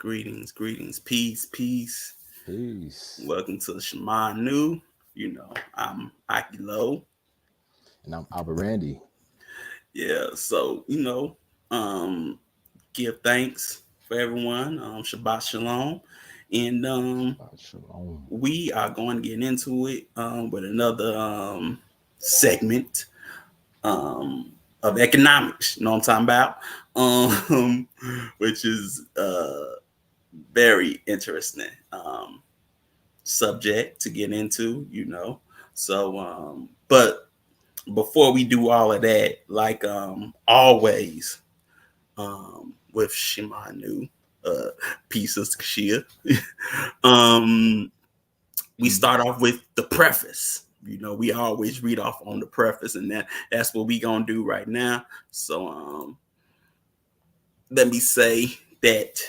greetings, peace. Peace. Welcome to Shema New. I'm Aki Low. And I'm Albert Randy. Yeah, so um, give thanks for everyone. Shabbat Shalom, and Shabbat Shalom. we are going to get into it with another segment um, of economics. You know what I'm talking about? Um, which is very interesting. Subject to get into. But before we do all of that, like always, with Shimanu, uh, pieces Kashia, um, we start Peace. off with the preface. We always read off on the preface, and that's what we gonna do right now. So let me say that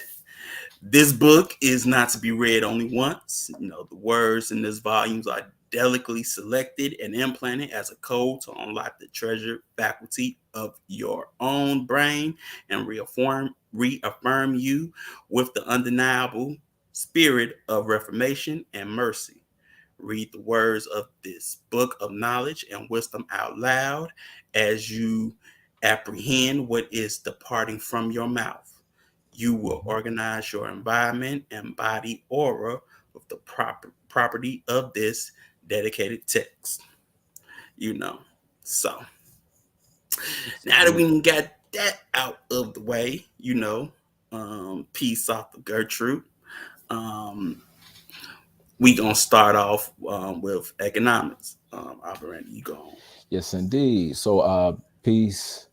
this book is not to be read only once. The words in this volumes are delicately selected and implanted as a code to unlock the treasured faculty of your own brain and reaffirm you with the undeniable spirit of reformation and mercy. Read the words of this book of knowledge and wisdom out loud as you apprehend what is departing from your mouth. You will Mhm. organize your environment and body aura with the property of this dedicated text. You know. So Yes, now that indeed. we got that out of the way, peace off of Gertrude. Um, we gonna start off with economics. Operator, you go on. Yes, indeed. So, peace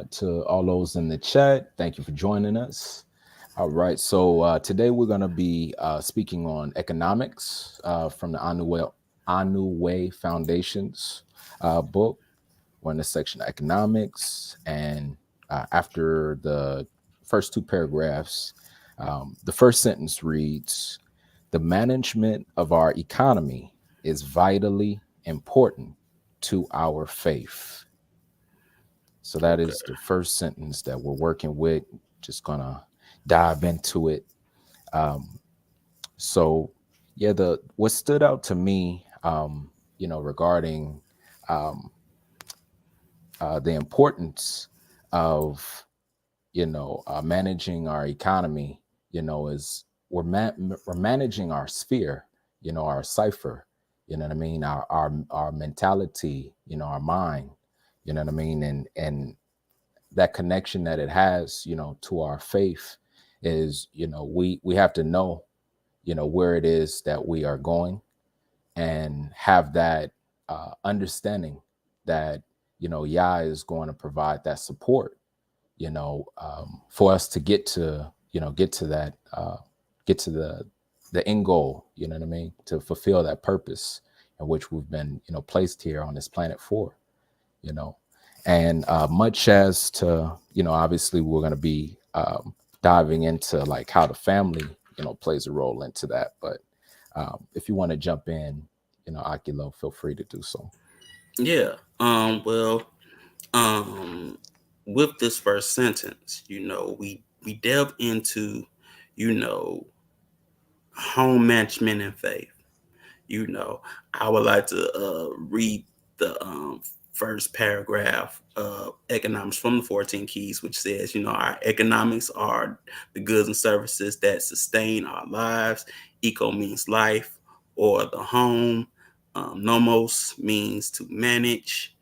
to all those in the chat. Thank you for joining us. All right. So, today we're going to be speaking on economics from the Anu Way Foundations book. We're in the section of economics. And after the first two paragraphs, the first sentence reads: The management of our economy is vitally important to our faith. So that Okay. is the first sentence that we're working with. Just gonna dive into it. Um, so yeah, the what stood out to me, regarding um, the importance of managing our economy, is we're managing our sphere, our cipher, you know what I mean, our mentality, our mind, you know what I mean, and that connection that it has, to our faith is, we have to know, where it is that we are going and have that understanding that, Yah is going to provide that support, for us to get to that, get to the end goal, you know what I mean, to fulfill that purpose in which we've been, placed here on this planet for, you know, and much as to, obviously we're going to be diving into like how the family, plays a role into that. But if you want to jump in, Akilo, feel free to do so. Yeah. Well. Um. With this first sentence, we delve into, you know, home management and faith. You know, I would like to read the first paragraph of economics from the 14 keys, which says, our economics are the goods and services that sustain our lives. Eco means life or the home. Nomos means to manage.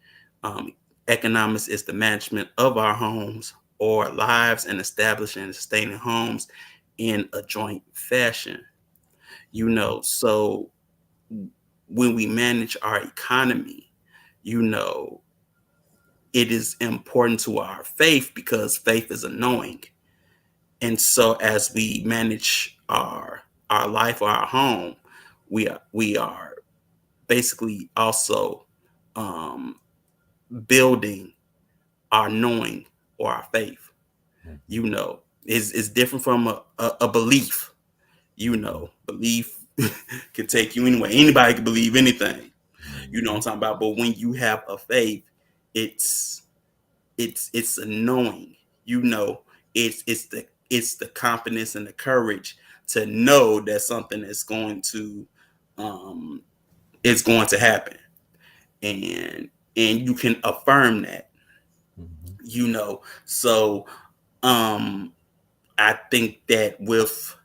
Um, Economics is the management of our homes or lives and establishing and sustaining homes in a joint fashion. So when we manage our economy, you know, it is important to our faith because faith is a knowing. And so as we manage our life or our home, we are basically also um, building our knowing or our faith. Mhm. Is different from a belief. Mhm. Belief can take you anywhere. Anybody can believe anything. You know what I'm Mhm. talking about? But when you have a faith, it's it's a knowing. You know, it's the it's the confidence and the courage to know that something is going to um happen, and you can affirm that, Mhm. so um I think that with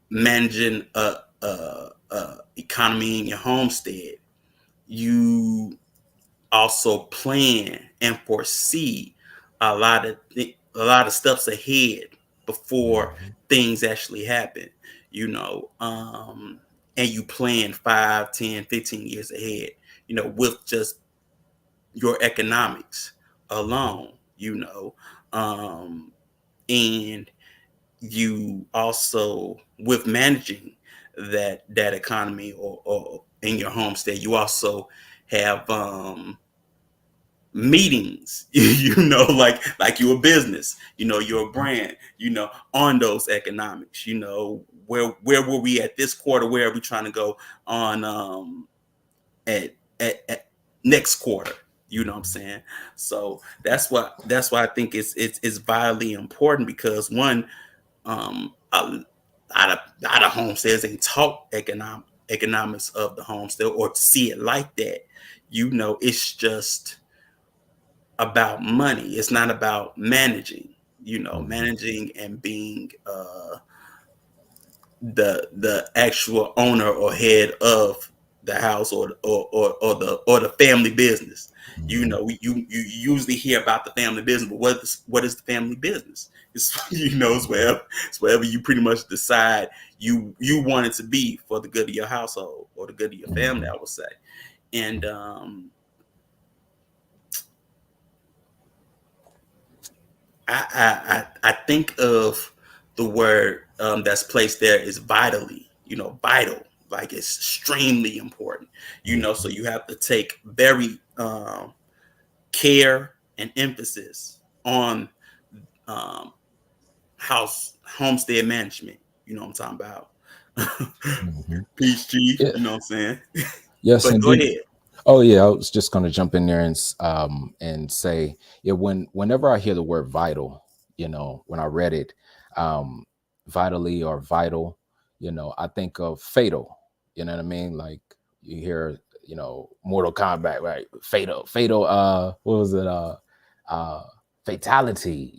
managing a economy in your homestead, you also plan and foresee a lot of steps ahead before Mhm. things actually happen, and you plan 5, 10, 15 years ahead, with just your economics Mhm. alone, um, and you also, with managing that economy, or in your homestead, you also have meetings, like you're a business, you're a Mhm. brand, on those economics, where were we at this quarter, where are we trying to go on at next quarter, what I'm Mhm. saying? So that's why I think it's vitally important, because one, a lot of homesteads ain't taught economics of the homestead, or see it like that. It's just about money. It's not about managing. Mhm. Managing and being the actual owner or head of the house, or the family business. Mhm. You usually hear about the family business, but what is the family business? It's it's Mhm. wherever you pretty much decide you want it to be for the good of your household, or the good of your family, Mhm. I would say. And I think of the word that's placed there is vitally, vital, like it's extremely important, so Mhm. you have to take very care and emphasis on um, homestead management. You know what I'm talking about? Mhm. Peace, Chief. Yeah. You know what I'm saying? Yes, But go indeed. ahead. Oh yeah, I was just going to jump in there and and say, yeah, whenever I hear the word vital, when I read it, um, vitally or vital, I think of fatal. You know what I mean? Like you hear, Mortal Kombat, right? Fatal, fatal. What was it? Uh, fatality.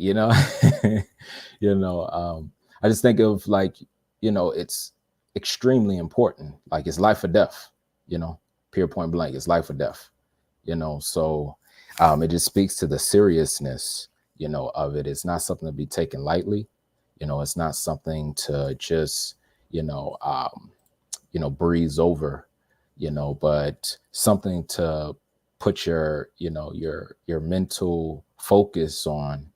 I just think of like, it's extremely important. Like it's life or death. You know Pure point blank, it's life or death. So it just speaks to the seriousness, of it. It's not something to be taken lightly. It's not something to just, you know, um, breeze over, but something to put your mental focus on,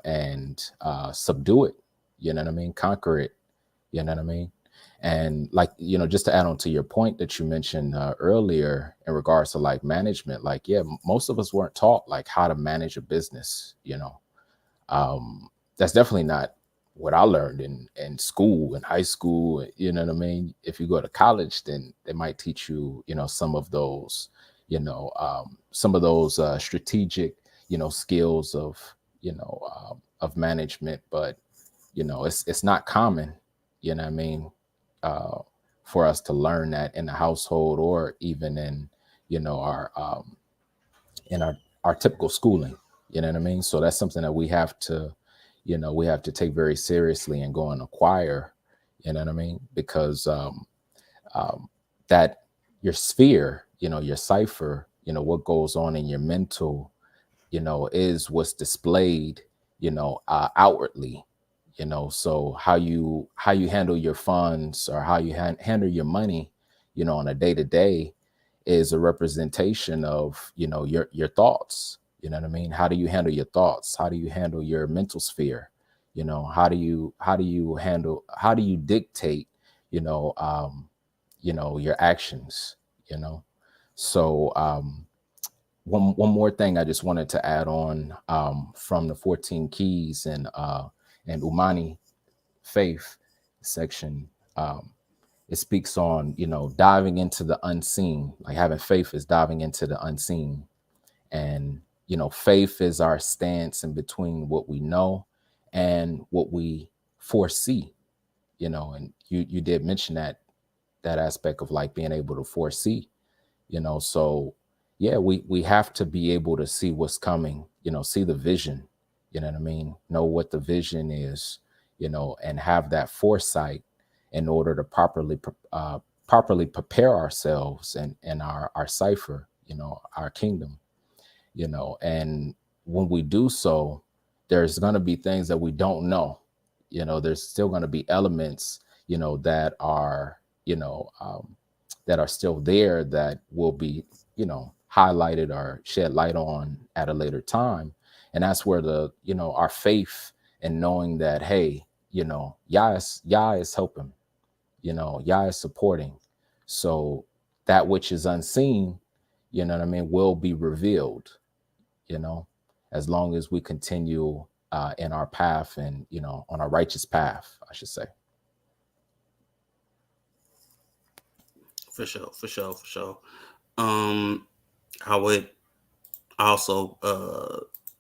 and subdue it. You know what I mean? Conquer it. You know what I mean? And like, just to add on to your point that you mentioned earlier in regards to like management, like, yeah, most of us weren't taught like how to manage a business. That's definitely not what I learned in school, in high school. You know what I mean? If you go to college, then they might teach you, some of those strategic, skills of management. But it's not common, you know what I mean, uh, for us to learn that in the household, or even in our in our typical schooling. You know what I mean? So that's something that we have to take very seriously and go and acquire. You know what I mean? Because um, that your sphere, your cipher, what goes on in your mental, is what's displayed, outwardly. So how you handle your funds, or how you handle your money, on a day to day, is a representation of your thoughts. You know what I mean? How do you handle your thoughts? How do you handle your mental sphere? How do you dictate you know your actions? you know so one more thing I just wanted to add on, from the 14 keys and Umani faith section. It speaks on diving into the unseen. Like having faith is diving into the unseen. And faith is our stance in between what we know and what we foresee, and you did mention that aspect of like being able to foresee, so yeah, we have to be able to see what's coming, see the vision, you know what I mean, know what the vision is, and have that foresight in order to properly prepare ourselves and our cipher, our kingdom, and when we do so, there's going to be things that we don't know, there's still going to be elements, that are, that are still there that will be, highlighted or shed light on at a later time. And that's where our faith and knowing that, hey, Yah is helping, Yah is supporting. So that which is unseen, what I mean, will be revealed, you know, as long as we continue in our path and, on our righteous path, I should say. For sure, for sure, for sure. Um, I would also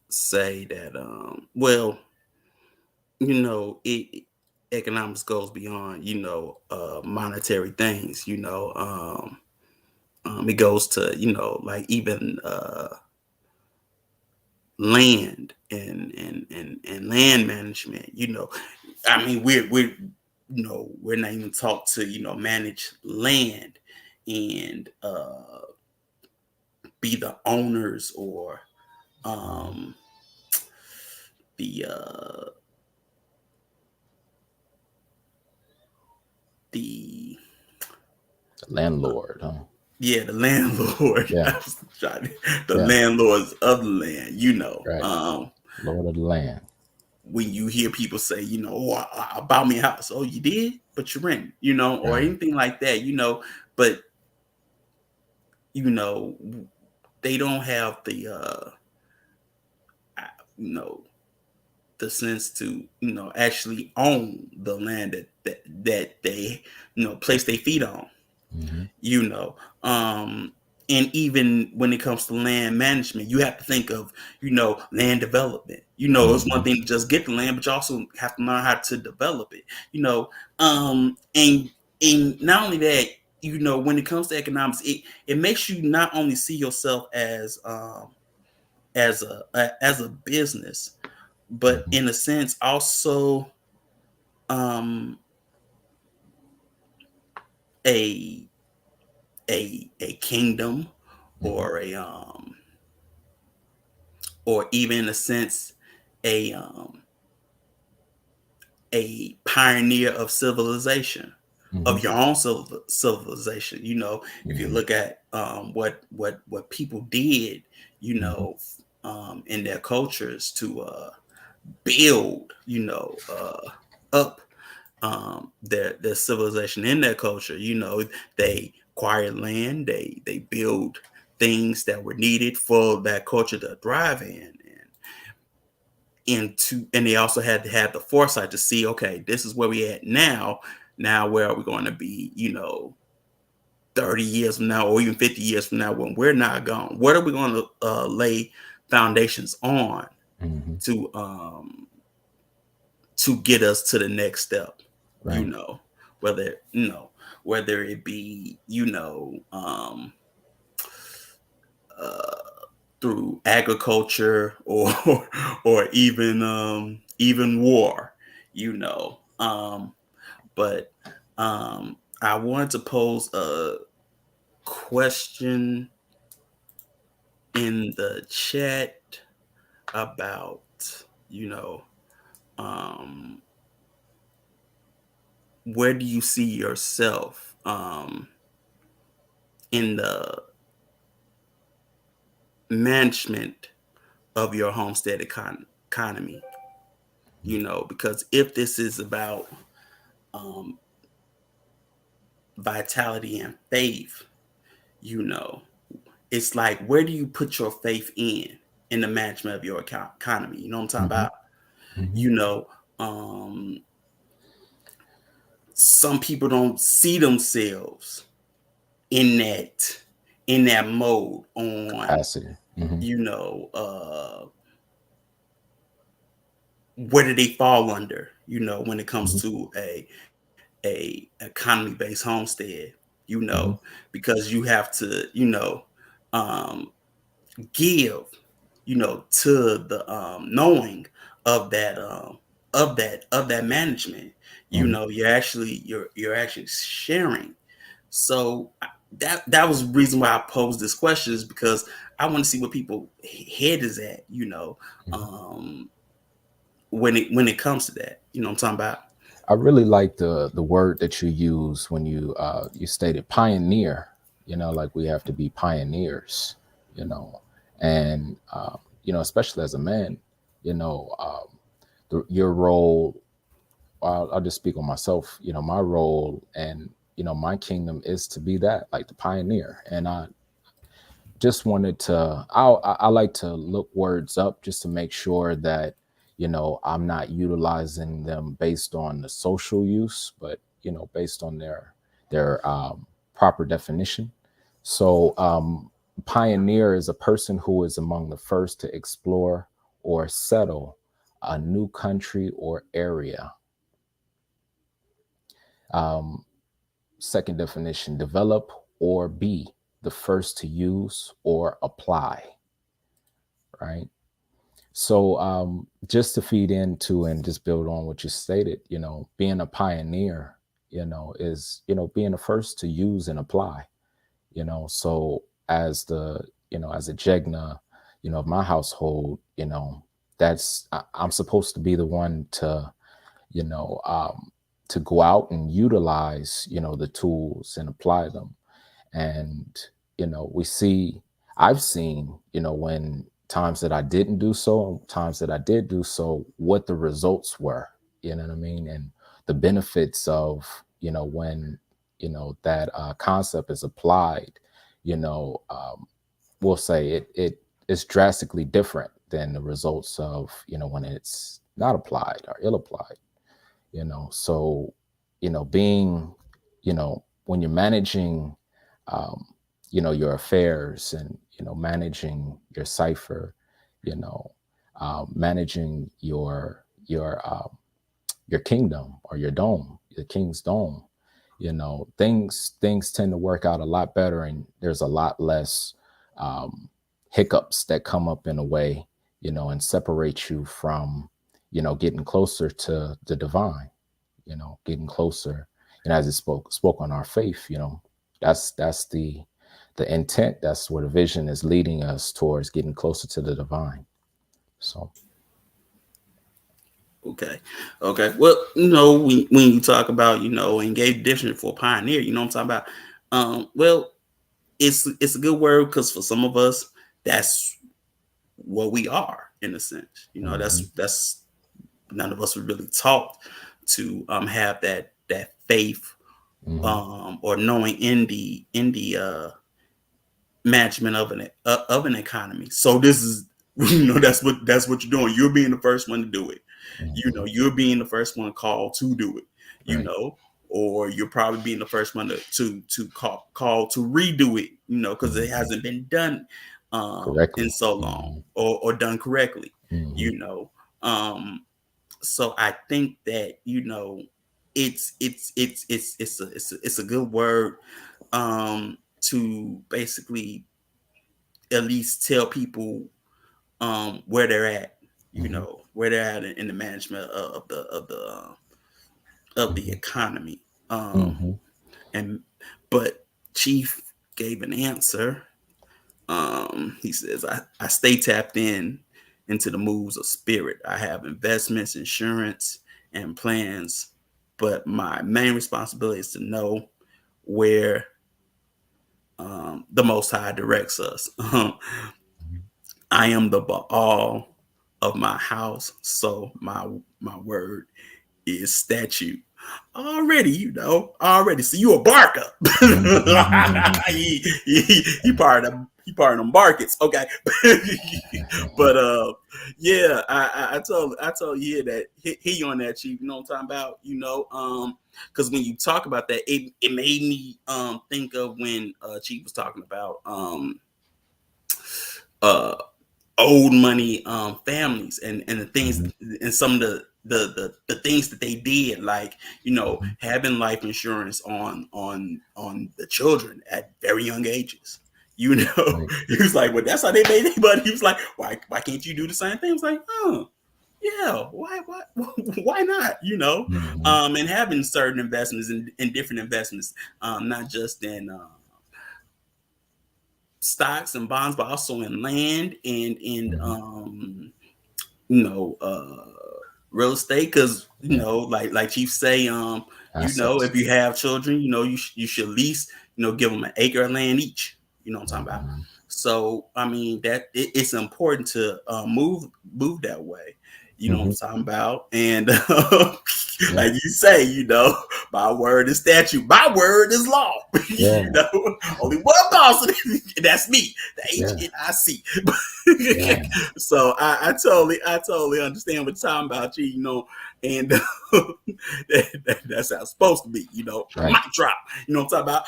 say that well, it economics goes beyond monetary things. It goes to like even land and land management. I mean we're not even taught to manage land and be the owners or Mhm. um the the The landlord, huh? yeah, the landlord. Yeah, I was trying the yeah, landlords of the land. right. Lord of the land. When you hear people say, oh, I bought me a house. Oh, you did, but you rent, or Right. anything like that, But you know, they don't have the you know the sense to actually own the land that they place their feet on. Hmm. you know um and even when it comes to land management, you have to think of land development. It's one Hmm. thing to just get the land, but you also have to learn how to develop it. And not only that, when it comes to economics, it makes you not only see yourself as a business, but Hmm. in a sense also um a a kingdom, Hmm. or or even in a sense a a pioneer of civilization, Hmm. of your own civilization. If you Hmm. look at what people did, you Hmm. know in their cultures to build up their civilization in their culture. They acquired land, they build things that were needed for that culture to thrive in, and they also had to have the foresight to see, okay, this is where we at now. Now where are we going to be 30 years from now, or even 50 years from now, when we're not gone? What are we going to lay foundations on Hmm. to get us to the next step? you Right. know whether whether it be uh, through agriculture, or or even war. you know um but I wanted to pose a question in the chat about you know um where do you see yourself in the management of your homestead economy? Because if this is about um vitality and faith, you know it's like, where do you put your faith in the management of your economy? You know what I'm talking Hmm. about? Hmm. you know um some people don't see themselves in that mode on Capacity. Hmm. you know uh where do they fall under, when it comes Mhm. to a economy based homestead, Mhm. because you have to, um, give, to the knowing of that management. Mhm. You're actually sharing. So that was the reason why I posed this question, is because I want to see what people head is at, Mhm. um, when it comes to that. You know what I'm talking about? I really like the word that you use when you stated pioneer. Like we have to be pioneers. You know, and especially as a man, you know, your role. I'll just speak on myself. My role and my kingdom is to be that, like the pioneer. And I just wanted to I like to look words up just to make sure that I'm not utilizing them based on the social use, but based on their proper definition. So pioneer is a person who is among the first to explore or settle a new country or area. um, Second definition, develop or be the first to use or apply, right? So just to feed into and just build on what you stated, being a pioneer, is, being the first to use and apply, so as as a Jegna, of my household, I'm supposed to be the one you know, to go out and utilize, the tools and apply them. And we see, I've seen, when times that I didn't do so and times that I did do so, what the results were. You know what I mean? And the benefits of, when that concept is applied, you know we'll say it is drastically different than the results of when it's not applied or ill applied. So being, when you're managing um, your affairs, and managing your cipher, you know managing your kingdom, or your dome, the king's dome, things tend to work out a lot better, and there's a lot less um, hiccups that come up in a way, and separate you from getting closer to the divine, getting closer. And as it spoke on our faith, that's the intent. That's where the vision is leading us towards, getting closer to the divine. So. Okay. Okay. Well, when you talk about, engage different for pioneer, you know what I'm talking about? Well, it's a good word, because for some of us, that's what we are, in a sense. Hmm. That's none of us were really taught to have that faith, Hmm. or knowing in the management of an economy. So this is, that's what you're doing. You're being the first one to do it. Hmm. You're being the first one called to do it. You Right. know, or you're probably being the first one to call to redo it. Because it Hmm. hasn't been done in Correctly. so long, Hmm. or done correctly. Hmm. You know, um, so I think that it's a good word, to basically at least tell people where they're at, Hmm. where they're at in the management of the Hmm. economy. Hmm. And but Chief gave an answer. He says, I stay tapped into the moves of spirit. I have investments, insurance, and plans, but my main responsibility is to know where the Most High directs us. I am the Baal of my house, so my word is statute. Already, already. So you a barker. he part of them barkets. Okay. But yeah, I told you that he on that, Chief. You know what I'm talking about? Because when you talk about that, it made me think of when Chief was talking about uh old money families, and the things, Mm-hmm. and some of the things that they did, like, Mm-hmm. having life insurance on the children at very young ages. you know Right. he was like, well, that's how they made anybody. He was like, why can't you do the same thing? I was like, oh yeah, why not? Mm-hmm. And having certain investments, in different investments, not just in stocks and bonds, but also in land, and Mm-hmm. you know, real estate. Because Yeah. like Chief say, Assets. if you have children, you should at least give them an acre of land each. You know what I'm talking about? Mm-hmm. So I mean that it's important to move that way. You know what Mm-hmm. I'm talking about? And Yeah. like you say, my word is statute, my word is law. Yeah. Only one boss, and that's me, the Yeah. HNIC. Yeah. So I totally understand what you're talking about, and that's how it's supposed to be, Right. mic drop, what I'm talking about.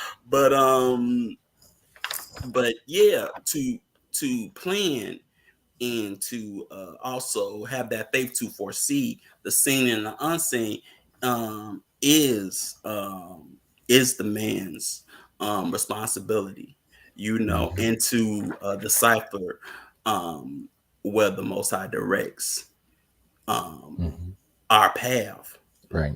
But yeah, to plan and to also have that faith to foresee the seen and the unseen, is the man's responsibility, Mm-hmm. and to decipher where the Most High directs um, Mm-hmm. our path, Right.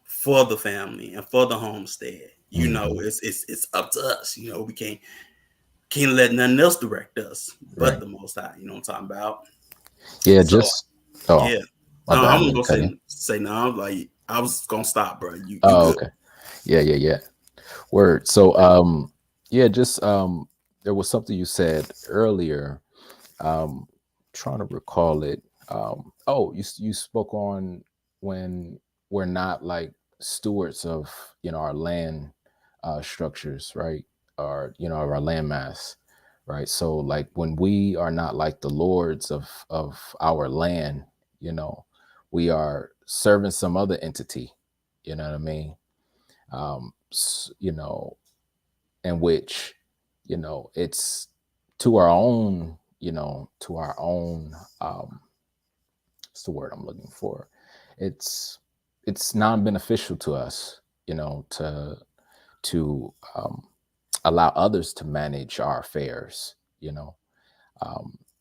for the family and for the homestead. Mm-hmm. It's up to us. We can't let nothing else direct us but Right. the Most High. You know what I'm talking about? Yeah. So Just. Oh, yeah, my bad. I I wasn't didn't gonna cut in. say no. Like I was gonna stop, bro. You Oh, good? okay. Yeah. Yeah. Yeah. Word. So, yeah. Just there was something you said earlier. Um, trying to recall it. Oh, you spoke on when we're not like stewards of our land structures, right? Or of our land mass, right? So like when we are not like the lords of our land, you know, we are serving some other entity. You know what I mean? You know, in which it's to our own what's the word I'm looking for, it's it's non-beneficial to us, to allow others to manage our affairs.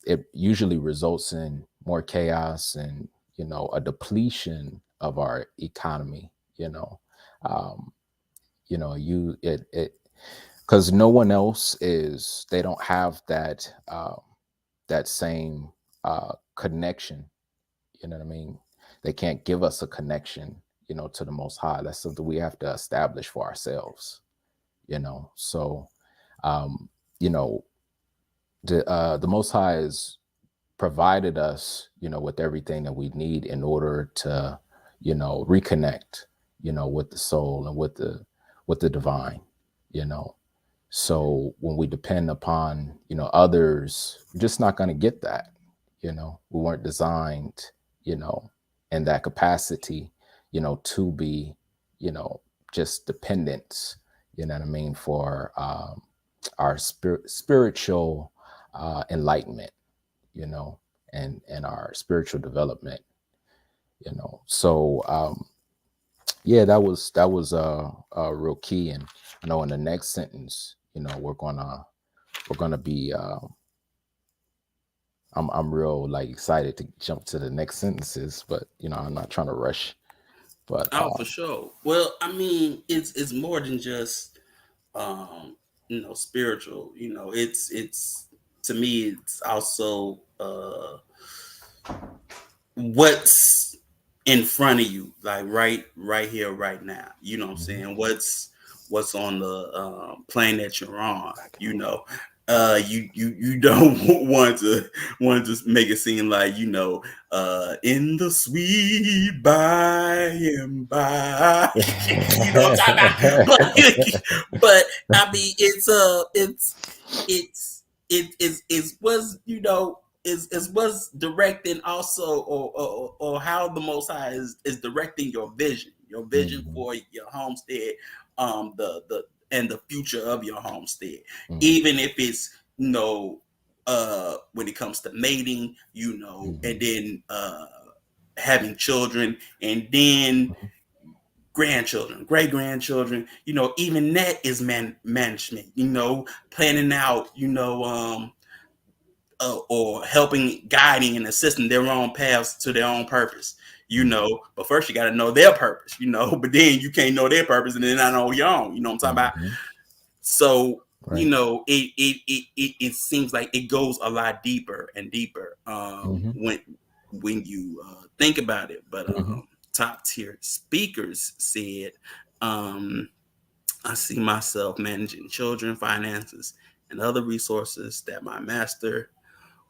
It usually results in more chaos and a depletion of our economy. Um, you it because no one else is they don't have that same connection. You know what I mean? They can't give us a connection, to the Most High. That's something we have to establish for ourselves. So um you know the Most High has provided us, with everything that we need in order to reconnect, with the soul and with the divine. you know So when we depend upon, others, we're just not going to get that. We weren't designed, you know, in that capacity, to be, you know, just dependents, what I mean, for our spiritual enlightenment, you know, and our spiritual development. So yeah, that was real key. And I know in the next sentence, we're gonna be I'm real like excited to jump to the next sentences, but I'm not trying to rush. But Oh, for sure. Well, I mean, it's more than just spiritual. It's to me, it's also what's in front of you, like right here, right now. You know what I'm mhm. saying? What's on the plane that you're on. You don't want to make it seem like, in the sweet by and by. You know what I'm talking about? But I mean, it was, is what's directing also, or how the Most High is directing your vision Mhm, for your homestead, the and the future of your homestead. mhm, Even if it's, when it comes to mating, and Hmm. then having children, and then Hmm. grandchildren, great grandchildren. Even that is management. Planning out. Or helping, guiding, and assisting their own paths to their own purpose. Hmm. But first you got to know their purpose. But then you can't know their purpose and then not know your own. You know what I'm talking about? Hmm. So Right. it seems like it goes a lot deeper and deeper Hmm. when you think about it. But Hmm. top tier speakers said, um, I see myself managing children, finances, and other resources that my master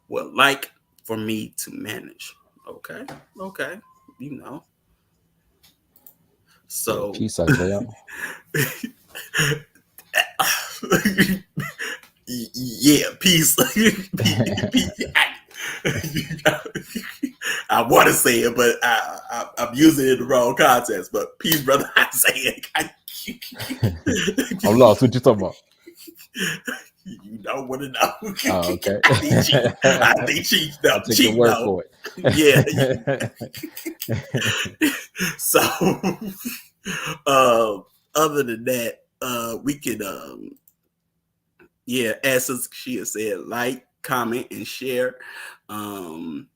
would like for me to manage. Okay, okay, you know. Yeah. So Peace, Isaiah. yeah, peace. I want to say it, but I'm using it in the wrong context. But peace, brother. I say it. I'm lost. What you talking about? You don't want to know. Oh, okay. I think cheat. I think cheat. No, I'll take your cheat. word No. for Yeah. it. So, uh, other than that, we could, yeah, as she has said, like, comment, and share, um,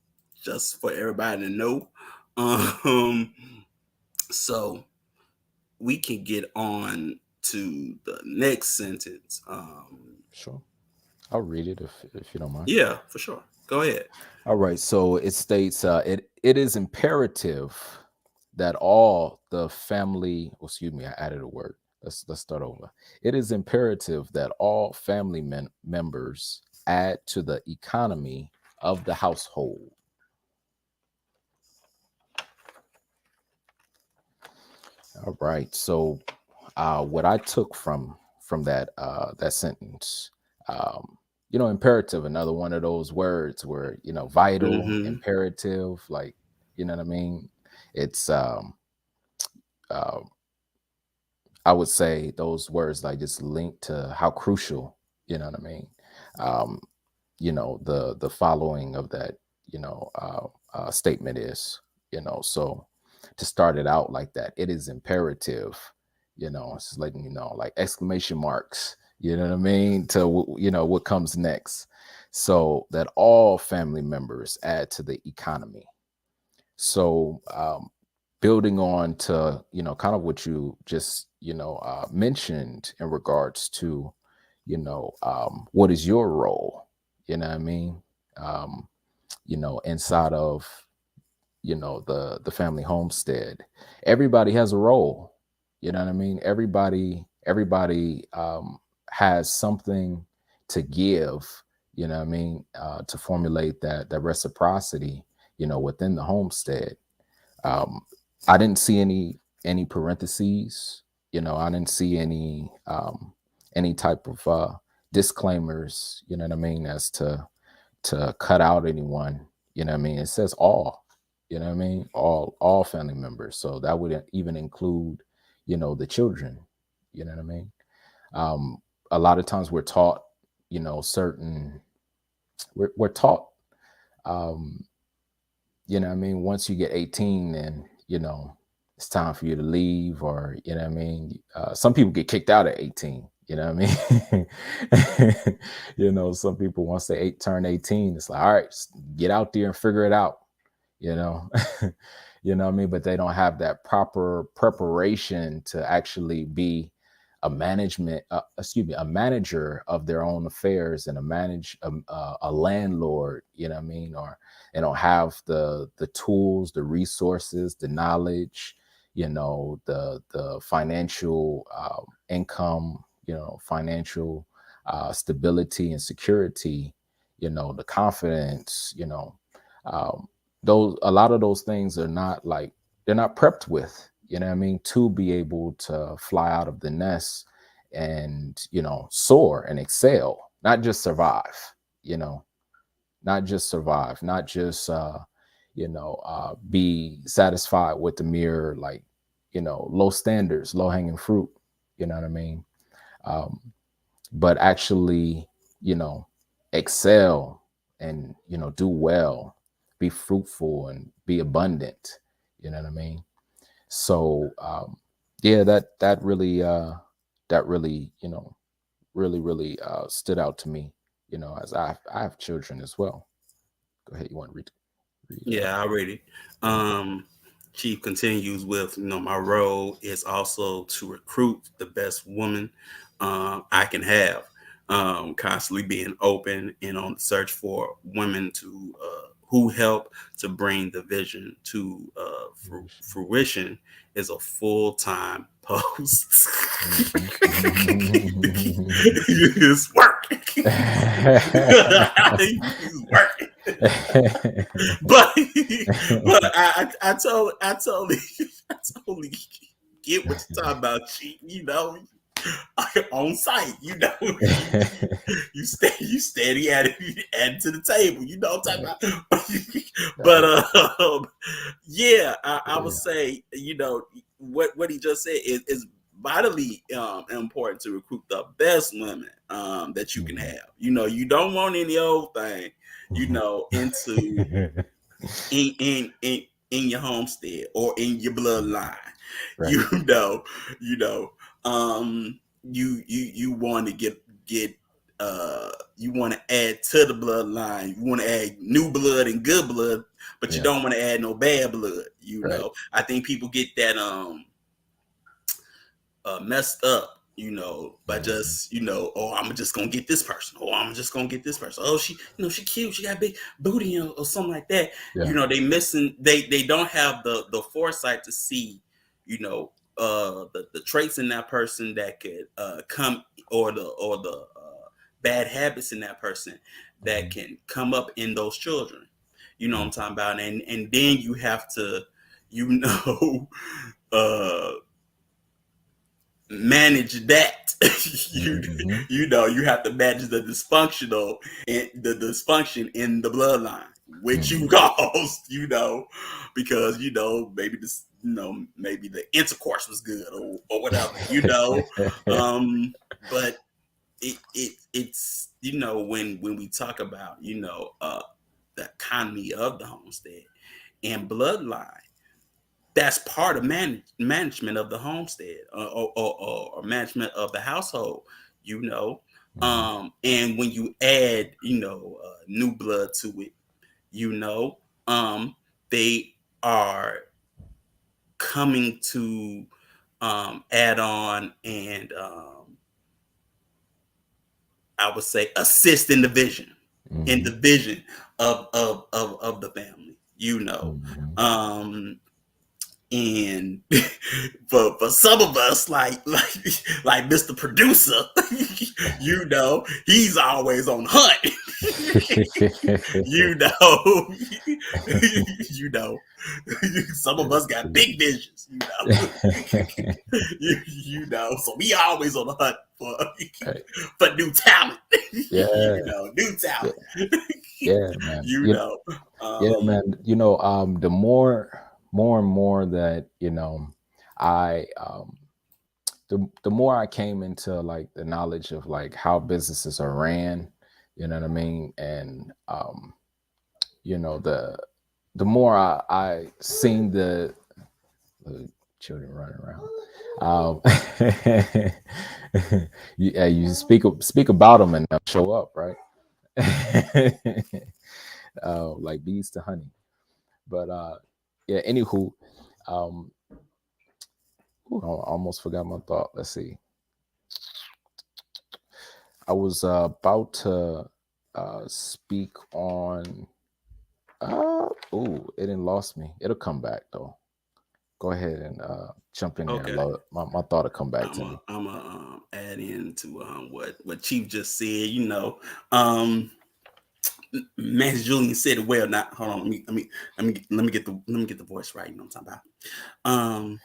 just for everybody to know. Um, so we can get on to the next sentence. Sure. I'll read it if you don't mind. Yeah, for sure. Go ahead. All right. So it states it is imperative that all the family, oh, excuse me, I added a word. Let's start over. It is imperative that all family members add to the economy of the household. All right. So what I took from that sentence, um, imperative, another one of those words where vital, Mm-hmm. imperative, like what I mean. It's uh, I would say those words like just linked to how crucial, what I mean. Um, the following of that statement is, so to start it out like that, it is imperative, it's just letting you know, like exclamation marks, you know what I mean, to what comes next, so that all family members add to the economy. So building on to kind of what you just mentioned in regards to what is your role, what I mean, inside of the family homestead. Everybody has a role, what I mean. Everybody has something to give, what I mean, to formulate that reciprocity within the homestead. um, I didn't see any parentheses. I didn't see any type of disclaimers. You know what I mean, as to cut out anyone. You know what I mean. It says all. You know what I mean. All family members. So that would even include, the children. You know what I mean. Um, a lot of times we're taught, certain we're taught. Um, what I mean, once you get 18, then it's time for you to leave, or what I mean. Some people get kicked out at 18. You know what I mean? Some people once they turn 18, it's like, all right, get out there and figure it out. You know, you know what I mean. But they don't have that proper preparation to actually be a manager of their own affairs, and a landlord. You know what I mean? Or they don't have the tools, the resources, the knowledge, the financial income, financial stability and security, the confidence, um, those a lot of those things are not like they're not prepped with, what I mean, to be able to fly out of the nest and soar and excel, not just survive, you know not just survive, not just be satisfied with the mere, like, low standards, low hanging fruit, you know what I mean. um, but actually, you know excel and, do well, be fruitful and be abundant. You know what I mean? So yeah, that really, really stood out to me, as I have children as well. Go ahead, you want to read Yeah, already. yeah. Chief continues with, my role is also to recruit the best woman I can have. Constantly being open and on the search for women to who help to bring the vision to fruition is a full time post. It's work. It's work. but but I totally I totally get what you're talking about, cheat. On site. You steady add to the table. You know what I'm Right. talking about. but Right. yeah, I would Yeah. say what he just said is vitally important to recruit the best women that you can Mhm. have. You don't want any old thing. Mhm. Into in your homestead or in your bloodline. Right. You know, you know, you want to get you want to add to the bloodline. You want to add new blood and good blood, but you Yeah. don't want to add no bad blood. Right. I think people get that messed up, by Mhm. just, oh, I'm just gonna get this person. Oh, I'm just gonna get this person. Oh, she cute. She got big booty or something like that. Yeah. They missing. They don't have the foresight to see, the traits in that person that could come or the bad habits in that person that Mhm. can come up in those children. You know what I'm talking about, and then you have to, you know, uh manage that. you Mhm. you have to manage the dysfunction in the bloodline, which you Mhm. caused, because maybe the intercourse was good or whatever, but it's when we talk about the economy of the homestead and bloodline, that's part of management of the homestead, or management of the household, you know. Mhm. And when you add, new blood to it, you know, they are coming to add on and I would say assist in the Mhm. vision of the family, Mhm. and for some of us, like Mr. Producer, he's always on hunt. you know, you know, some of us got big visions. So we always on the hunt for Right. for new talent. Yeah. New Yeah. talent. Yeah, man. you know, Yeah, um, man. The more and more that, I the more I came into like the knowledge of like how businesses are ran, you know what I mean? And the more I seen the children running around. You speak about them and they'll show up, right? Like bees to honey. But yeah, anywho, um, I almost forgot my thought. Let's see. I was about to speak on. It didn't lost me. It'll come back though. Go ahead and jump in there. okay. Love. My thought will come back to me. I'm a add into what Chief just said. Um, Max Julian said it well. Not hold on. Let me get the voice right. You know what I'm talking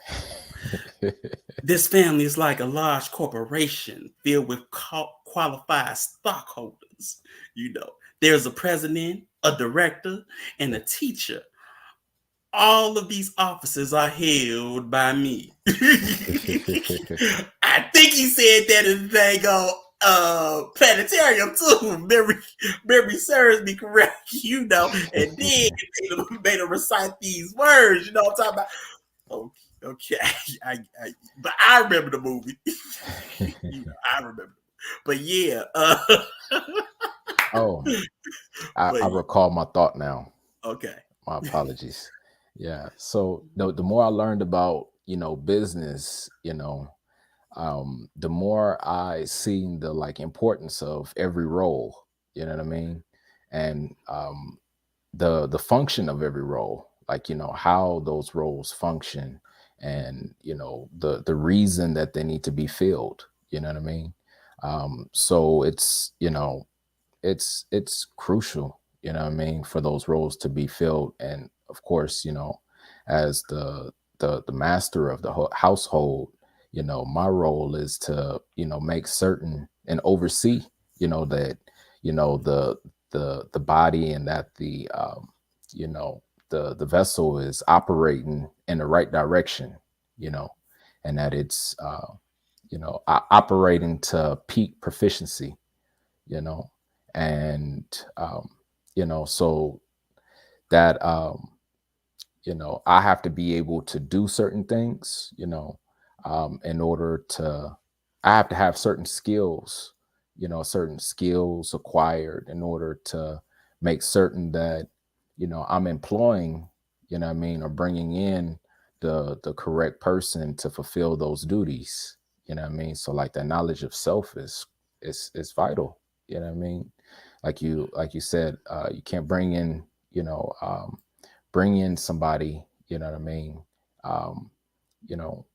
about. This family is like a large corporation filled with qualified stockholders. There's a president, a director, and Yeah. a teacher. All of these offices are held by me. I think he said that in the thing. planetarium too. Memory serves me correct, and then made him recite these words. You know what I'm talking about? Okay, but I remember the movie. I remember. But yeah, Oh, but I recall my thought now. okay, My apologies. Yeah. So the more I learned about, business, the more I seen the like importance of every role, you know what I mean? And the function of every role, like, how those roles function, and the reason that they need to be filled, you know what I mean? So it's crucial, what I mean, for those roles to be filled. And of course, as the master of the household, my role is to, make certain and oversee, that, the body, and that you know the vessel is operating in the right direction, you know and that it's operating to peak proficiency, you know and so that I have to be able to do certain things, in order to, I have to have certain skills acquired in order to make certain that, I'm employing, what I mean, or bringing in the correct person to fulfill those duties, what I mean. So like that knowledge of self is vital, what I mean. Like you said, you can't you know, um, bring in somebody, what I mean, um, you know,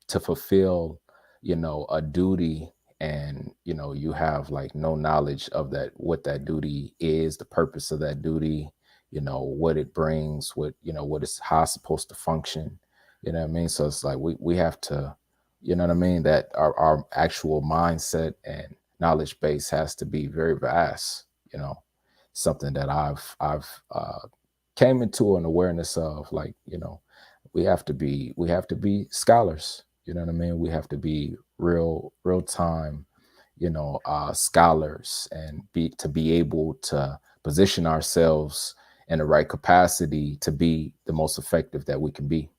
to fulfill, a duty, and you have like no knowledge of that, what that duty is, the purpose of that duty, what it brings, what it's, how it's supposed to function, what I mean. So it's like we have to, what I mean, that our actual mindset and knowledge base has to be very vast, something that I've came into an awareness of, like, we have to be scholars, what I mean. We have to be real time, scholars, and be able to position ourselves in the right capacity to be the most effective that we can be,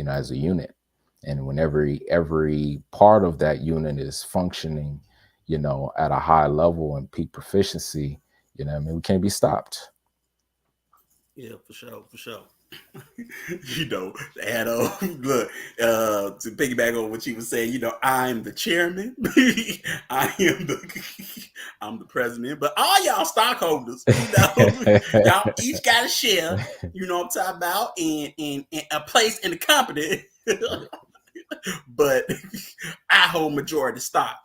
as a unit. And when every part of that unit is functioning, at a high level and peak proficiency, I mean, we can't be stopped. yeah, for sure, for sure. And look, to piggyback on what you were saying, I'm the chairman. I am I'm the president, but all y'all stockholders, y'all each got a share. You know what I'm talking about, and a place in the company. But I hold majority stock.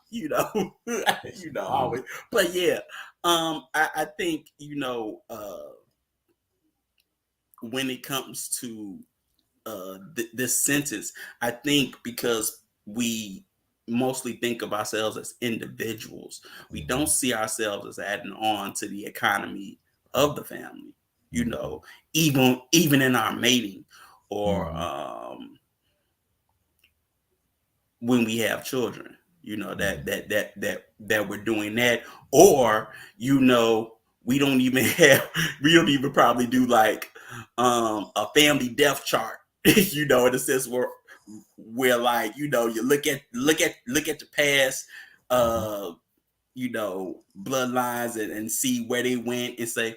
Always. But yeah, I think when it comes to this sentence, I think because we mostly think of ourselves as individuals, we don't Mhm, see ourselves as adding on to the economy of the family. You mhm, know, even in our mating, or mhm, when we have children. That mhm, we're doing that, or we don't even have we don't even probably do like a family death chart. In the sense where like you look at the past, mhm. uh bloodlines, and see where they went, and say,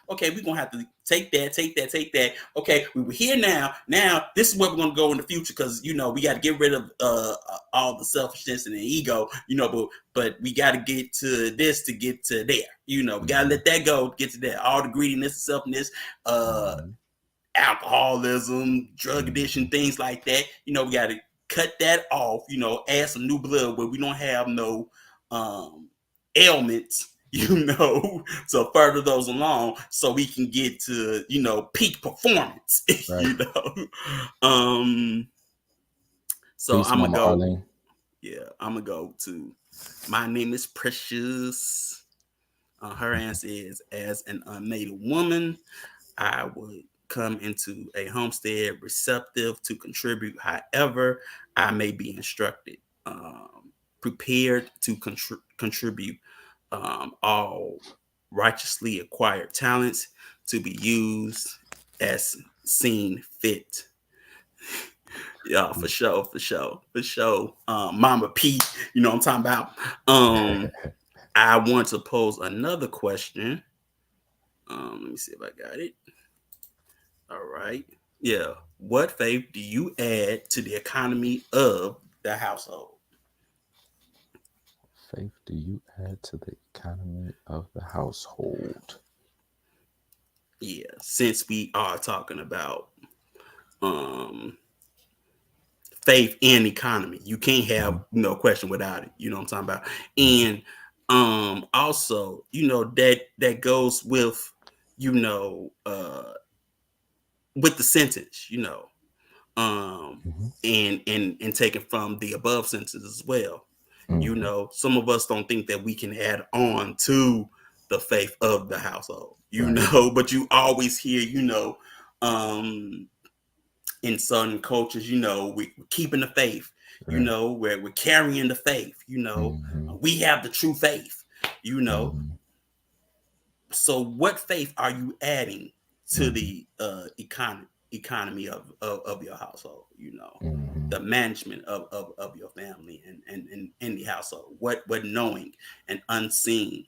okay, we're gonna have to take that. Okay, we were here now. Now this is where we're gonna go in the future, because we got to get rid of all the selfishness and the ego. But we got to get to this to get to there. We gotta Mhm, let that go to get to there. All the greediness and selfishness, uh mhm, alcoholism, drug addiction, mhm. things like that. We got to cut that off. Add some new blood where we don't have no um, ailments. To further those along, so we can get to peak performance. Right. Um. So Peace, I'm gonna Mama go. Arlene. Yeah, I'm gonna go to. My name is Precious. Her answer is, as an unmated woman, I would come into a homestead receptive to contribute however I may be instructed. prepared to contribute all righteously acquired talents to be used as seen fit. Yeah, for sure, for sure, for sure. Mama P, you know what I'm talking about. I want to pose another question. Let me see if I got it. All right. Yeah. What faith do you add to the economy of the household? Faith do you add to the economy of the household? Yeah, since we are talking about um faith and economy, you can't have Mhm, no question without it. You know what I'm talking about? And also, that goes with, you know, with the sentence, mhm, and taken from the above sentences as well. mhm. Some of us don't think that we can add on to the faith of the household, Right, but you always hear, um, in certain cultures, we're keeping the faith, right. we're carrying the faith, Mhm, we have the true faith, you know. mhm, So, what faith are you adding to mhm, the economy of your household? mhm, The management of your family and the household. What knowing and unseen,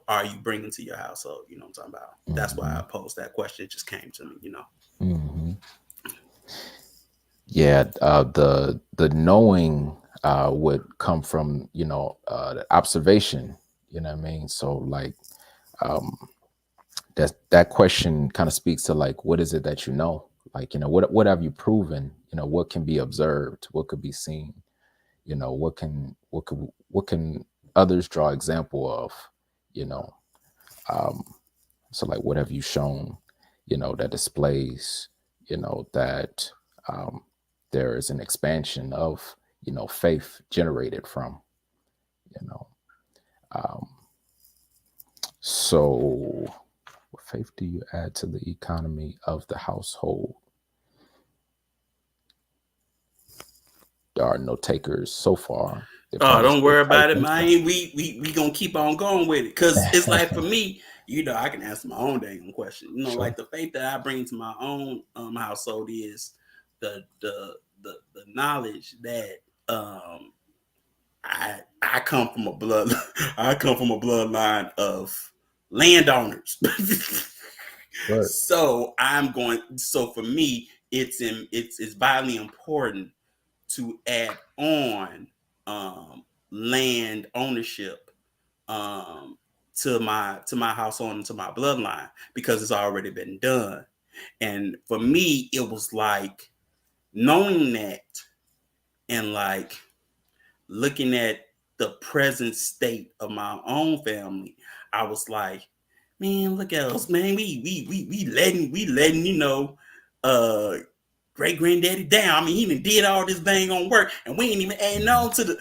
are you bringing to your household? You know what I'm talking about. That's why I mhm, posed that question. It just came to me. mhm. Yeah, the knowing would come from the observation. You know what I mean? So like um, that question kind of speaks to like what is it that you know? Like what have you proven? What can be observed? What could be seen? What can others draw example of? You know, um, so like what have you shown? That displays that um, there is an expansion of faith generated from you know um, so what faith do you add to the economy of the household? There are no takers so far. They're Oh, probably don't still worry about it, typing. So man. We gonna keep on going with it, cause it's like for me, I can answer my own dang question. sure. Like the faith that I bring to my own household is the knowledge that I come from a blood I come from a bloodline of landowners. Right. So for me, it's vitally important to add on land ownership um, to my household and to my bloodline because it's already been done. And for me, it was like knowing that and like looking at the present state of my own family. I was like, man, look at us, man. We letting uh great granddaddy down. I mean, he even did all this dang on work, and we ain't even adding Mhm. on to the,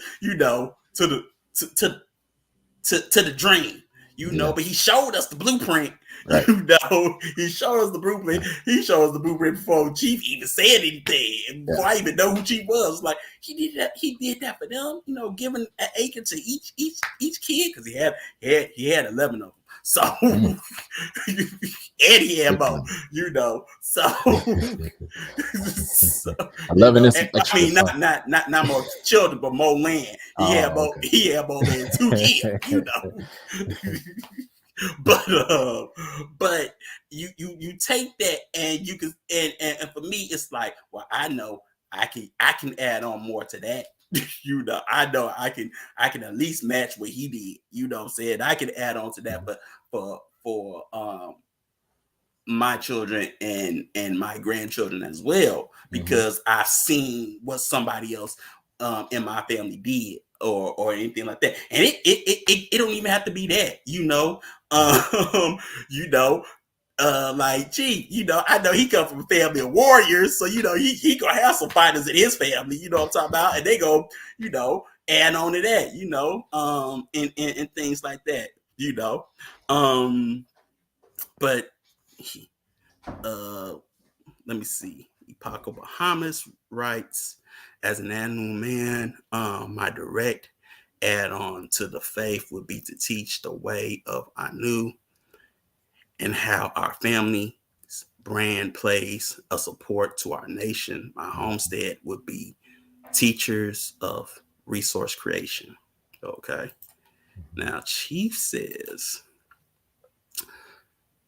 to the dream. Yeah. But he showed us the blueprint. Right. He showed us the blueprint. He showed us the blueprint before Chief even said anything, and Yeah. before I even know who Chief was. Like he did that. He did that for them. Giving an acre to each kid because he had 11 of them. So Mm, and he had big more. money. So so, I'm loving this I extra mean, fun. not more children, but more land. He had Oh, more. okay. He had more than 2 kids. But but you take that and you can and for me it's like, well, I know I can add on more to that. I know I can at least match what he did. You know what I'm saying? I can add on to that, Mhm, but for my children and my grandchildren as well, mhm, because I've seen what somebody else in my family did or anything like that, and it don't even have to be that, mhm, um you know like, gee, I know he come from a family of warriors, so he gonna have some fighters in his family, what I'm talking about, and they go, add on to that, and things like that, you know. Um, but uh let me see. Epaka Bahamas writes, As an animal man, my direct add on to the faith would be to teach the way of Anu and how our family brand plays a support to our nation. My Mhm. homestead would be teachers of resource creation. Okay. Mhm. Now, Chief says,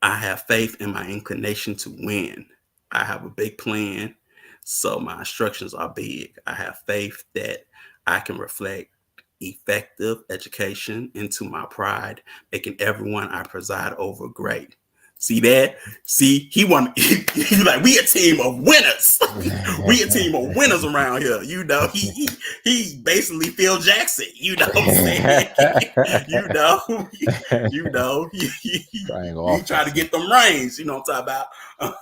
I have faith in my inclination to win. I have a big plan, so my instructions are big. I have faith that I can reflect effective education into my pride, making everyone I preside over great. See that? See, he want he like we a team of winners. We a team of winners around here. He basically Phil Jackson. You know what I'm saying? you know, you know, Triangle he try to offensive. get them rings. You know what I'm talking about?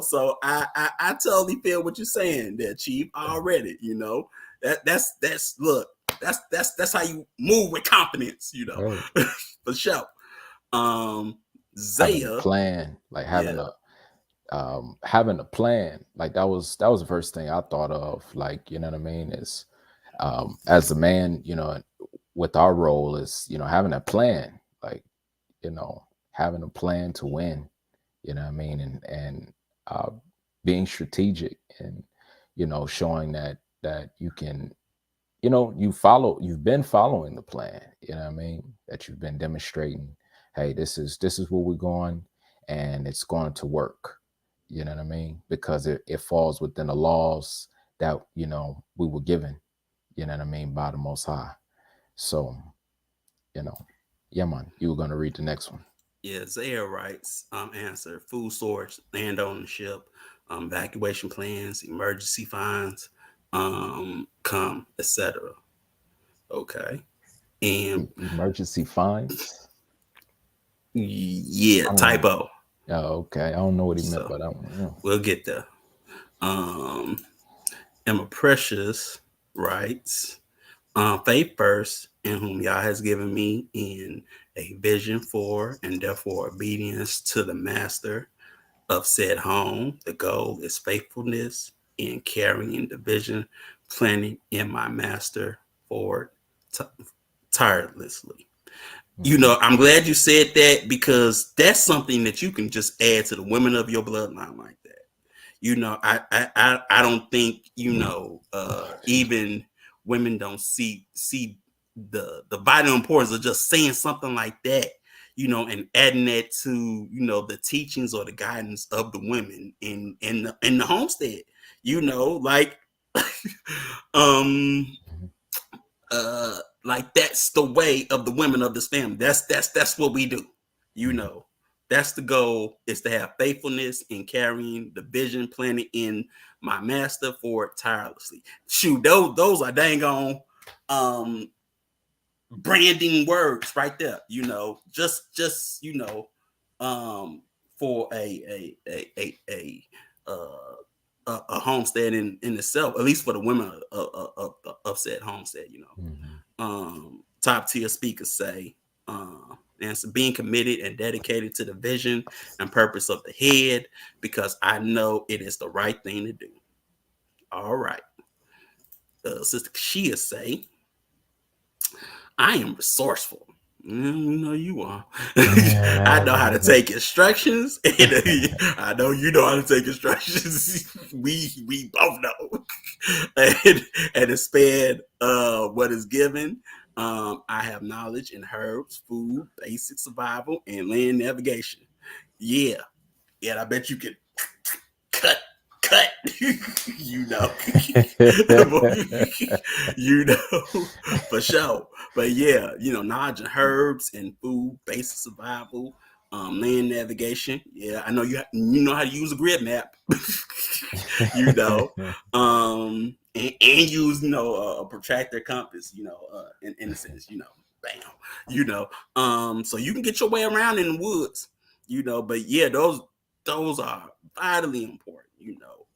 So I totally feel what you're saying there, Chief. Already, that's look, that's how you move with confidence. Right. For sure. Um, Having a Zaya, plan, like yeah, having a plan, like that was the first thing I thought of. Like, you know what I mean? Is as a man, with our role is, having a plan, like, having a plan to win, you know what I mean? And uh being strategic and, showing that you can, you've been following the plan, you know what I mean, that you've been demonstrating, hey, this is where we're going, and it's going to work, you know what I mean, because it falls within the laws that, we were given, you know what I mean, by the Most High. So, you know yeah, man, you were going to read the next one. yeah, Zaya writes, answer, food storage, land ownership, evacuation plans, emergency funds, etc. Okay. And Emergency fines. yeah, I don't. typo. Oh, okay, I don't know what he meant So by that one. Yeah. we'll get there. Um, Emma Precious writes, faith first, in whom Yah has given me in a vision for, and therefore obedience to the master of said home. The goal is faithfulness in carrying the vision, planning in my master forward t- tirelessly. Mhm. I'm glad you said that because that's something that you can just add to the women of your bloodline like that. I don't think even women don't see the vital importance of just saying something like that, and adding that to the teachings or the guidance of the women in the homestead, like um Mhm. like that's the way of the women of this family. That's what we do. You Mhm. know, that's the goal is to have faithfulness in carrying the vision planted in my master for tirelessly. Shoot, those are dang on branding words right there. Just um for uh a homestead in itself, at least for the women of said homestead. Mhm. Top tier speakers say, and so being committed and dedicated to the vision and purpose of the head because I know it is the right thing to do. All right. Sister Shia say, I am resourceful. You are. I know how to take instructions, and I know you know how to take instructions. we both know, and expand what is given. I have knowledge in herbs, food, basic survival, and land navigation. Yeah, yeah. I bet you could cut, cut. you know, you know, for sure. But yeah, knowledge of herbs and food, basic survival, land navigation. Yeah, I know you know how to use a grid map. you know, and use a protractor compass. In a sense, bam. So you can get your way around in the woods. But yeah, those are vitally important.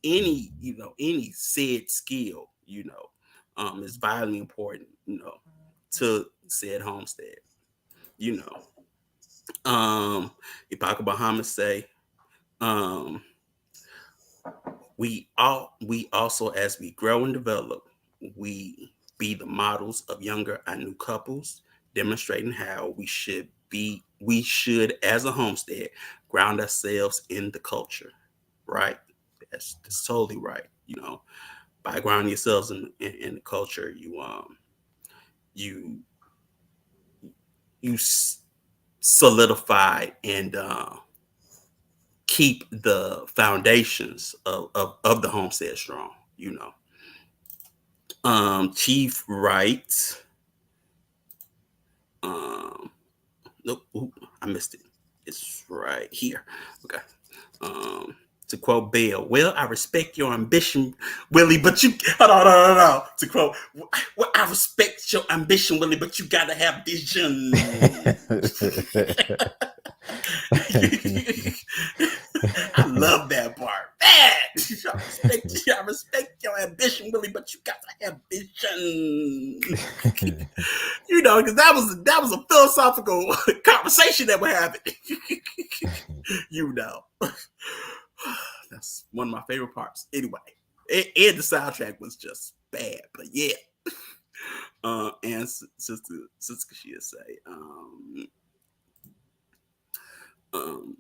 Any said skill, is vitally important, to said homestead. You know. Ibaka Bahamas say, um, We also, as we grow and develop, we be the models of younger and new couples, demonstrating how we should as a homestead ground ourselves in the culture. Right? That's totally right. By grounding yourselves in the culture, you you solidify and keep the foundations of the homestead strong. Chief writes, um, nope, I missed it. It's right here. Okay. Um, to quote Bill, well, I respect your ambition, Willie, but you hold on, hold on, hold on. To quote, well, I respect your ambition, Willie, but you gotta have vision. I love that part. Man, I respect your ambition, Willie, but you got to have vision. Because that was a philosophical conversation that we're having. you know, that's one of my favorite parts. Anyway, and the soundtrack was just bad, but yeah. And Sister Kashia say, um,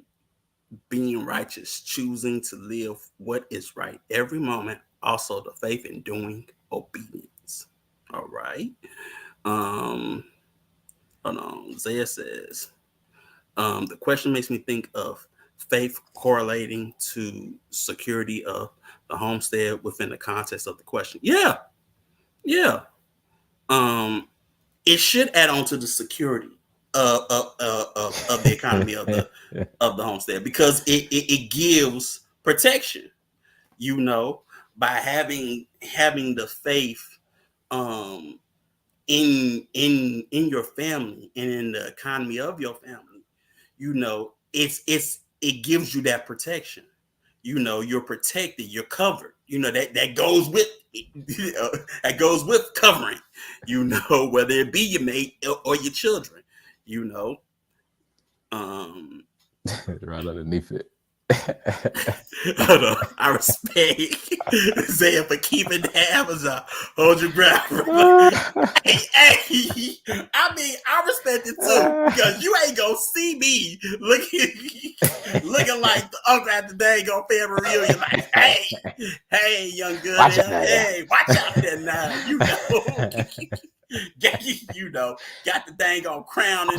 being righteous, choosing to live what is right every moment, also the faith in doing obedience. All right. Um, Hold on. Zaya says, the question makes me think of faith correlating to security of the homestead within the context of the question. Yeah, yeah. Um, it should add on to the security of the economy of the homestead, because it gives protection. You know, by having the faith um, in your family and in the economy of your family. It gives you that protection. You're protected, you're covered. That goes with that goes with covering. Whether it be your mate or your children. You know, um, Right underneath it. I respect Zaya for keeping the Amazon. Hold your breath. hey, I respect it too, because you ain't gonna see me looking like the uncle at the dang on family reunion. Like, hey, young good, watch out hey, watch out there now. Got the dang on crown in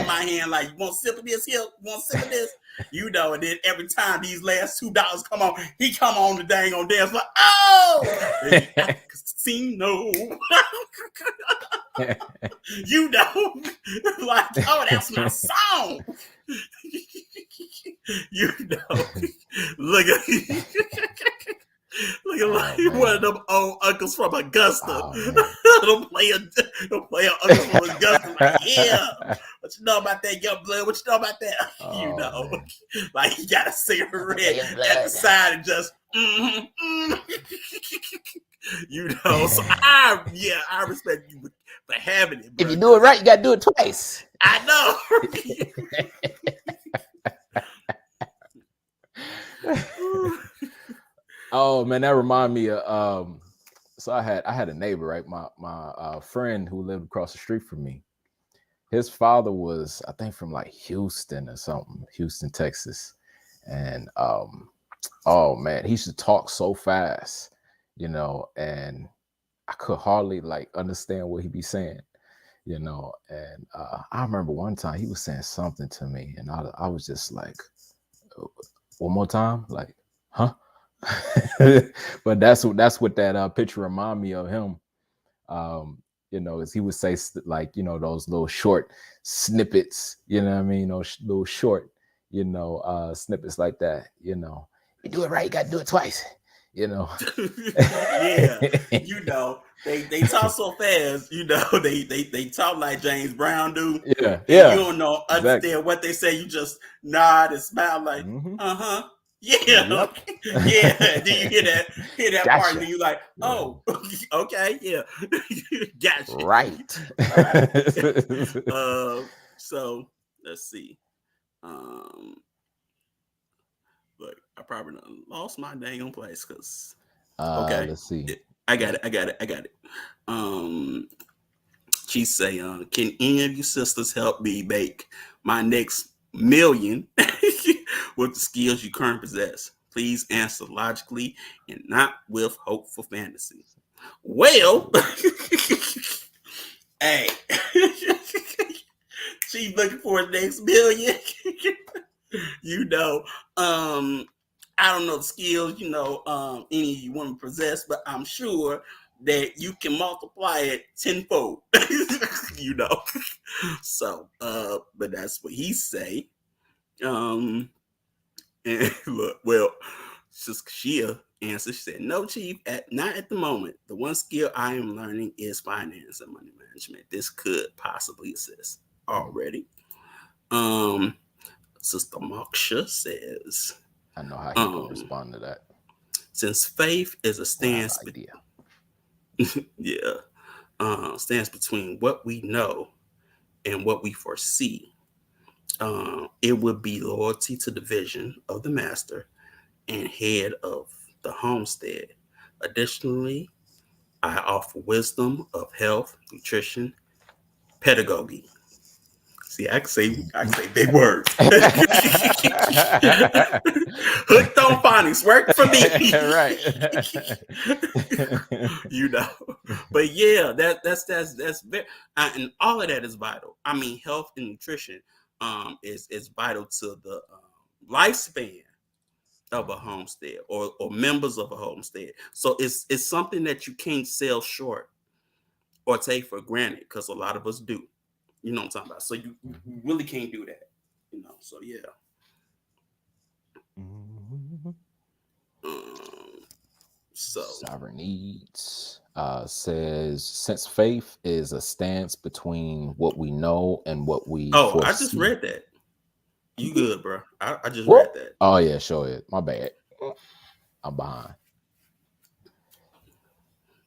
my hand. Like, you want a sip of this here? You want a sip of this? And then every time these last $2 come on, he come on the dang on dance like, oh, casino. Like, oh, that's my song. Look at like one of them old uncles from Augusta. Don't play uncles from Augusta. Like, yeah. What you know about that, young blood? What you know about that? Like, he got a cigarette at the side and just So I respect you for having it, bro. If you do it right, you gotta do it twice. I know. Oh man, that remind me of so I had a neighbor, right? My friend who lived across the street from me. His father was, I think, from like Houston or something, Houston, Texas. And oh man, he used to talk so fast, and I could hardly like understand what he'd be saying, And I remember one time he was saying something to me, and I was just like, one more time, like, huh? But that's what that picture remind me of him. As he would say, like, those little short snippets, what I mean? Those little short, snippets like that, You do it right, you got to do it twice, Yeah, they talk so fast, they talk like James Brown do. Yeah. You don't know, understand exactly what they say. You just nod and smile like, uh-huh. Yeah. Yep. Yeah. Then you hear that gotcha. part, and then you like, oh, okay, yeah. Gotcha. Right. So let's see. Look, I probably done lost my dang place because okay, Let's see. I got Yeah, it. I got it. I got it. Um, she say, "Can any of you sisters help me make my next million with the skills you currently possess? Please answer logically and not with hopeful fantasy." Well, ooh, hey, she's looking for the next million. you know, um, I don't know the skills, any of you women possess, but I'm sure that you can multiply it tenfold. you know. So, but that's what he say. Um, and look, well, Shia answered. She said, "No, Chief, not at the moment. The one skill I am learning is finance and money management. This could possibly assist mm, already." Um, Sister Moksha says, I know how he gonna um, respond to that. "Since faith is a Or have stance, an idea. yeah, stands between what we know and what we foresee, it would be loyalty to the vision of the master and head of the homestead. Additionally, I offer wisdom of health, nutrition, pedagogy." See, I can say big words. Hooked on phonics work for me. Right. you know, but yeah, that's very, and all of that is vital. I mean, health and nutrition is vital to the lifespan of a Mhm, homestead or members of a homestead. So it's something that you can't sell short or take for granted because a lot of us do. You know what I'm talking about. So you really can't do that. So yeah. mhm. Um, so Sovereign needs says since faith is a stance between what we know and what we oh, I just foresee. read that. You You did? good, bro? I just What? read that. Oh yeah, sure is. My bad. I'm behind.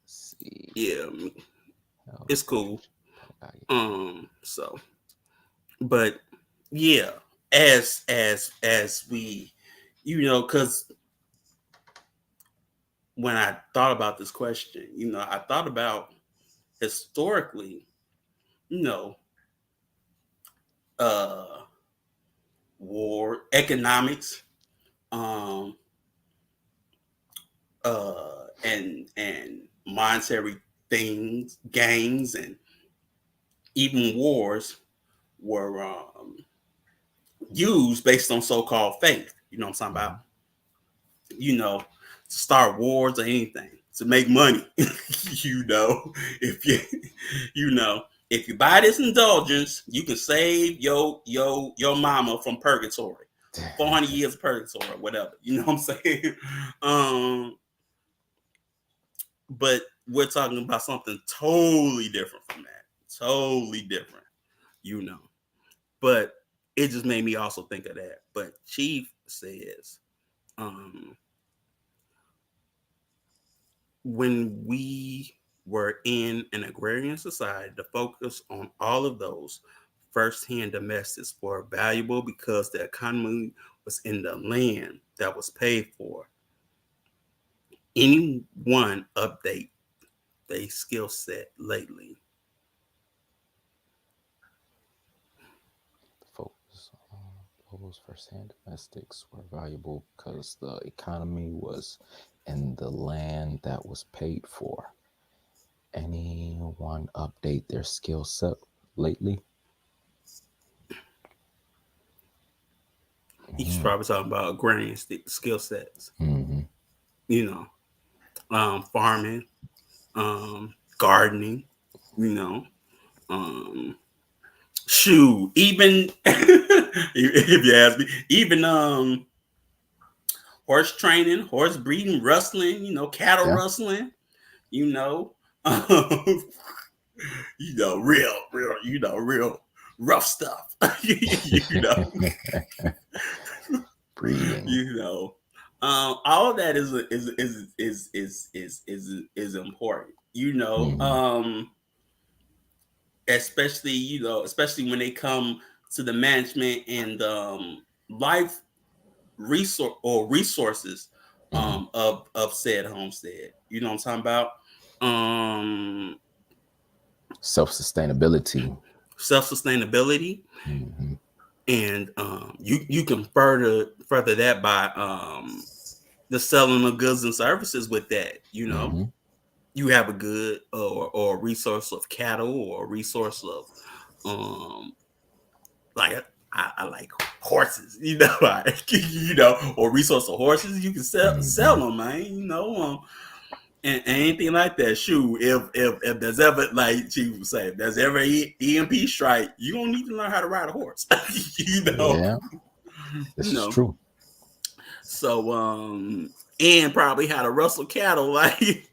Let's see. Yeah, Health, it's cool. nutrition, pedagogy. So, but yeah, as we, because when I thought about this question, I thought about historically, you know, uh, war, economics, um, and monetary things, gains, and even wars were used based on so-called faith. You know what I'm talking about? Mhm. You know, to start wars or anything to make money. you know, if you, you know, if you buy this indulgence, you can save your mama from purgatory, 400 years of purgatory, or whatever. You know what I'm saying? Um, but we're talking about something totally different from that. Totally different, you know. But it just made me also think of that. But Chief says, um, when we were in an agrarian society, the focus on all of those first-hand domestics were valuable because the economy was in the land that was paid for. Anyone update their skill set lately? The focus on those first-hand domestics were valuable because the economy was in the land that was paid for. Anyone update their skill set lately? He's Mm-hmm. probably talking about agrarian skill sets, Mm-hmm. you know, farming, gardening, you know, um, shoot, even if you ask me, even horse training, horse breeding, rustling, cattle Yeah. rustling, you know, um, real rough stuff, you know, Breeding. you know. All of that is important, Mm-hmm. especially especially when they come to the management and life. resources Mm-hmm. of said homestead. You know what I'm talking about? Um, Self-sustainability. self sustainability, Mm-hmm. and you can further that by the selling of goods and services with that. You know, Mm-hmm. you have a good or a resource of cattle or a resource of um like I like horses, you know, like, you know, or resource of horses. You can sell Mm-hmm. them, man. You know, and anything like that. Shoot, if there's ever, like Chief would say, if there's ever EMP strike, you don't need to learn how to ride a horse. you know, Yeah, you this is know. true. So and probably how to rustle cattle, like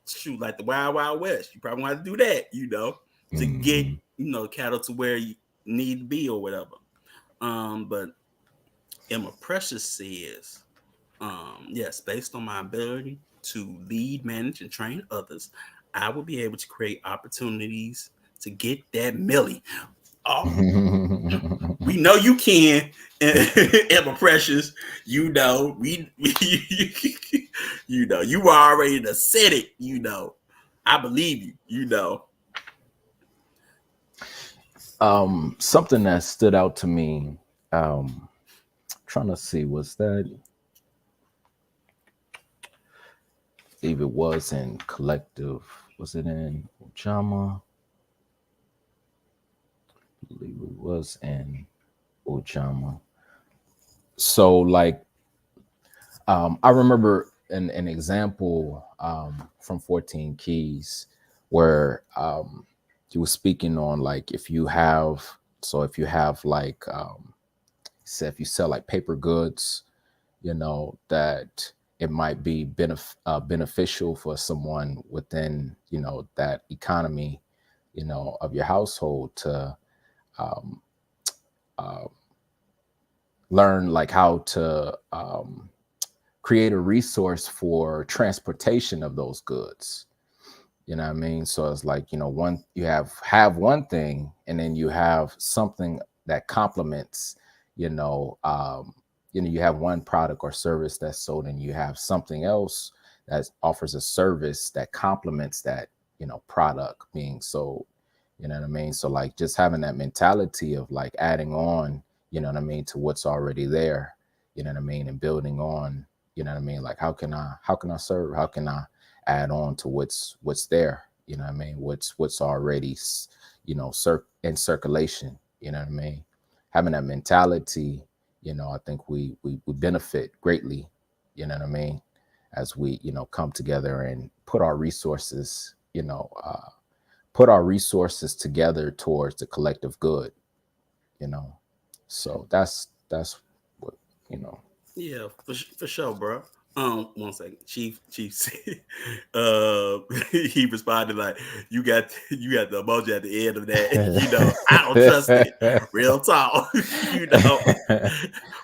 shoot, like the Wild Wild West. You probably want to do that, you know, to get, Mm-hmm. you know, cattle to where you need to be or whatever. But Emma Precious says, yes, based on my ability to lead, manage, and train others, I will be able to create opportunities to get that millie. Oh, we know you can, Emma Precious. You know, you know, you were already the said it. You know, I believe you. You know, Something that stood out to me, trying to see, was that, if it was in collective, was it in Ujama? I believe it was in Ujama. So like, I remember an example from 14 Keys where he was speaking on, like, if you have, so if you have like, say if you sell like paper goods, you know, that it might be beneficial for someone within, you know, that economy, you know, of your household to um, uh, learn like how to create a resource for transportation of those goods. You know what I mean? So it's like, you know, one, you have one thing, and then you have something that complements, you know, you have one product or service that's sold, and you have something else that offers a service that complements that, you know, product being sold. You know what I mean? So like, just having that mentality of like adding on, you know what I mean, to what's already there, you know what I mean, and building on, you know what I mean? Like, how can I serve? How can I add on to what's there? You know what I mean? What's already, you know, in circulation, you know what I mean? Having that mentality, you know, I think we benefit greatly, you know what I mean, as we, you know, come together and put our resources, you know, together towards the collective good, you know. So that's what, you know. yeah, for sure, bro. One second, Chief said, he responded like, you got the emoji at the end of that. You know, I don't trust it. Real talk. You know,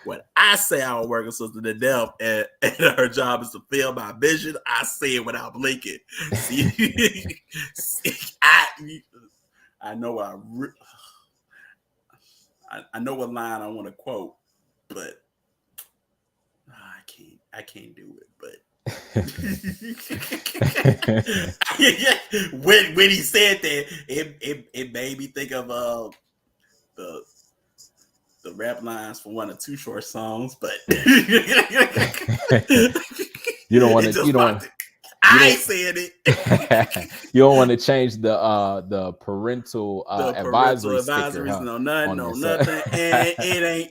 when I say I will work a sister to death, and her job is to fill my vision, I say it without blinking. See, I know I know what line I want to quote, but I can't do it. But when he said that, it made me think of the the rap lines from one of Too Short songs, but you don't want it to just popped it. you I don't ain't saying it. you don't want to change the parental The parental advisory sticker, advisories, huh, no nothing, on no this. nothing, and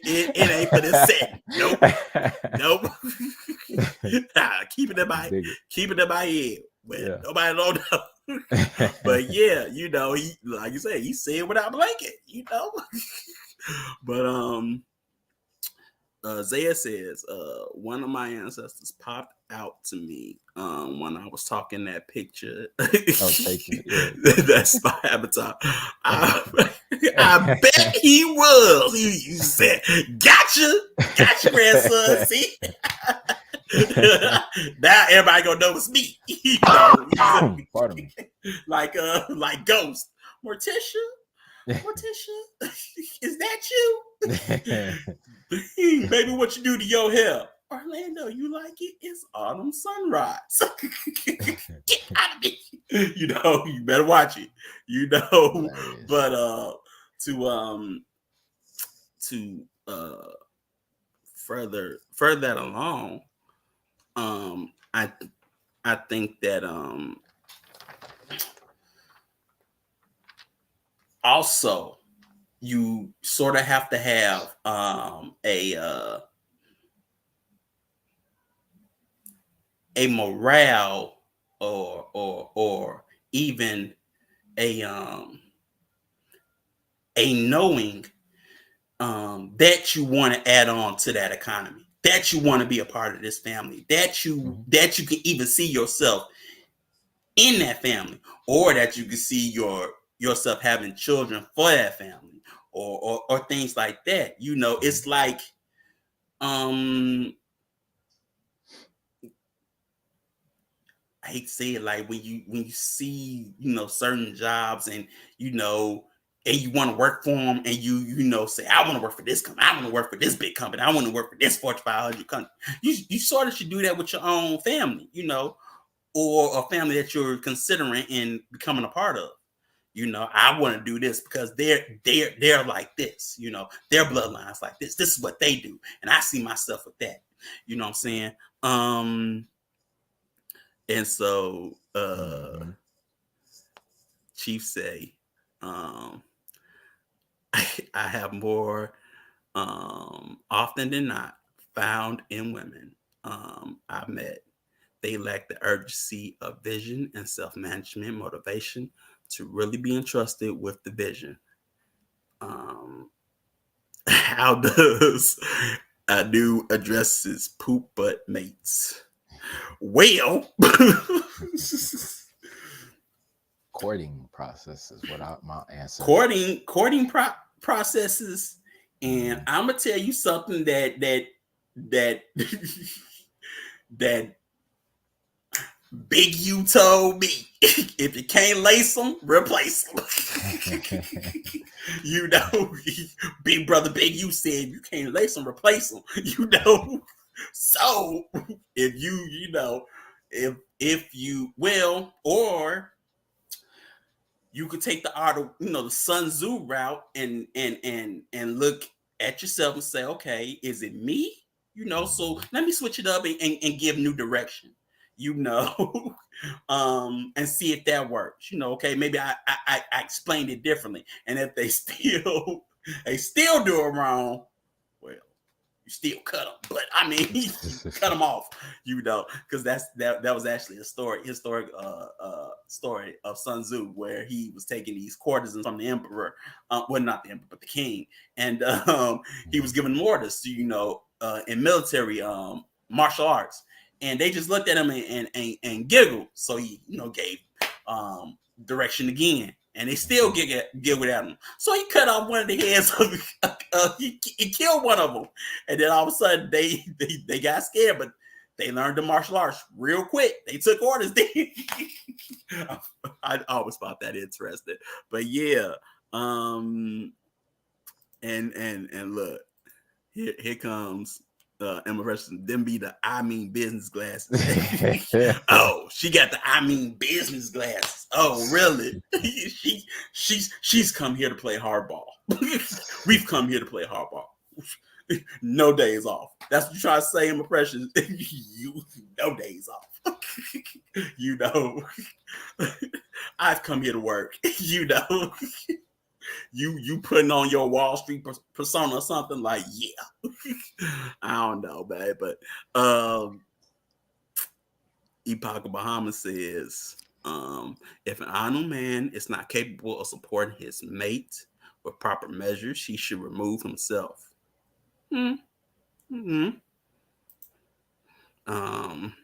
it ain't for this setting. Nope, nope. Keep it in my Dig it. head, but Yeah. nobody don't know. But yeah, you know, he, like you said, he said without blanket, you know. But Zaya says, one of my ancestors popped out to me when I was talking that picture. Oh, taking it. That's my avatar. I bet he was. He said, gotcha, grandson. See? Now everybody gonna know it's me. You know, Yeah. Pardon me. like Ghost. Morticia, Morticia, is that you? Baby, what you do to your hair? Orlando, you like it? It's autumn sunrise. Get out of me. You better watch it. Hilarious. But to to further that along, um I I think that also you sort of have to have a morale or even a knowing that you want to add on to that economy, that you want to be a part of this family, Mm-hmm. that you can even see yourself in that family, or that you can see yourself having children for that family, or things like that. Mm-hmm. It's like um I hate to say it, like when you see certain jobs, and you know and you want to work for them, and say, I want to work for this company, I want to work for this big company, I want to work for this Fortune 500 company. You sort of should do that with your own family, or a family that you're considering and becoming a part of. I want to do this because they're like this, their bloodlines like this is what they do, and I see myself with that. You know what I'm saying? And so Mm-hmm. Chief say, um I have more, often than not, found in women I've met. They lack the urgency of vision and self-management motivation to really be entrusted with the vision. Um, how does a new addresses poop butt mates? Well, Courting process is what my answer. processes, and Mm-hmm. I'm gonna tell you something that that Big U told me. If you can't lace them, replace them. you know, Big brother Big U said, you can't lace them, replace them. So if if you will, or you could take the art of the Sun Tzu route, and look at yourself and say, okay, is it me? So Mm-hmm. let me switch it up, and give new direction. You know, and see if that works. Okay, maybe I explained it differently, and if they still do it wrong, well, you still cut them. But I mean, you cut them off, because that was actually a historic story of Sun Tzu, where he was taking these courtesans from the emperor, well, not the emperor, but the king, and he was Mm-hmm. giving them orders to, in military martial arts, and they just looked at him and giggled. So he, gave direction again, and they still giggled at him. So he cut off one of the heads of he killed one of them, and then all of a sudden they got scared, but they learned the martial arts real quick. They took orders. I always found that interesting, but yeah, and look, here comes Emma Rushton. Them be the business glasses. Oh, she got the business glasses. Oh, really? She's come here to play hardball. We've come here to play hardball. No days off. That's what you try to say, Emma Precious. You no days off. you know, I've come here to work. You putting on your Wall Street persona or something, like, yeah. I don't know, babe, but Epoch Bahama says, if an honest man is not capable of supporting his mate with proper measures, he should remove himself. Mm-hmm. Um,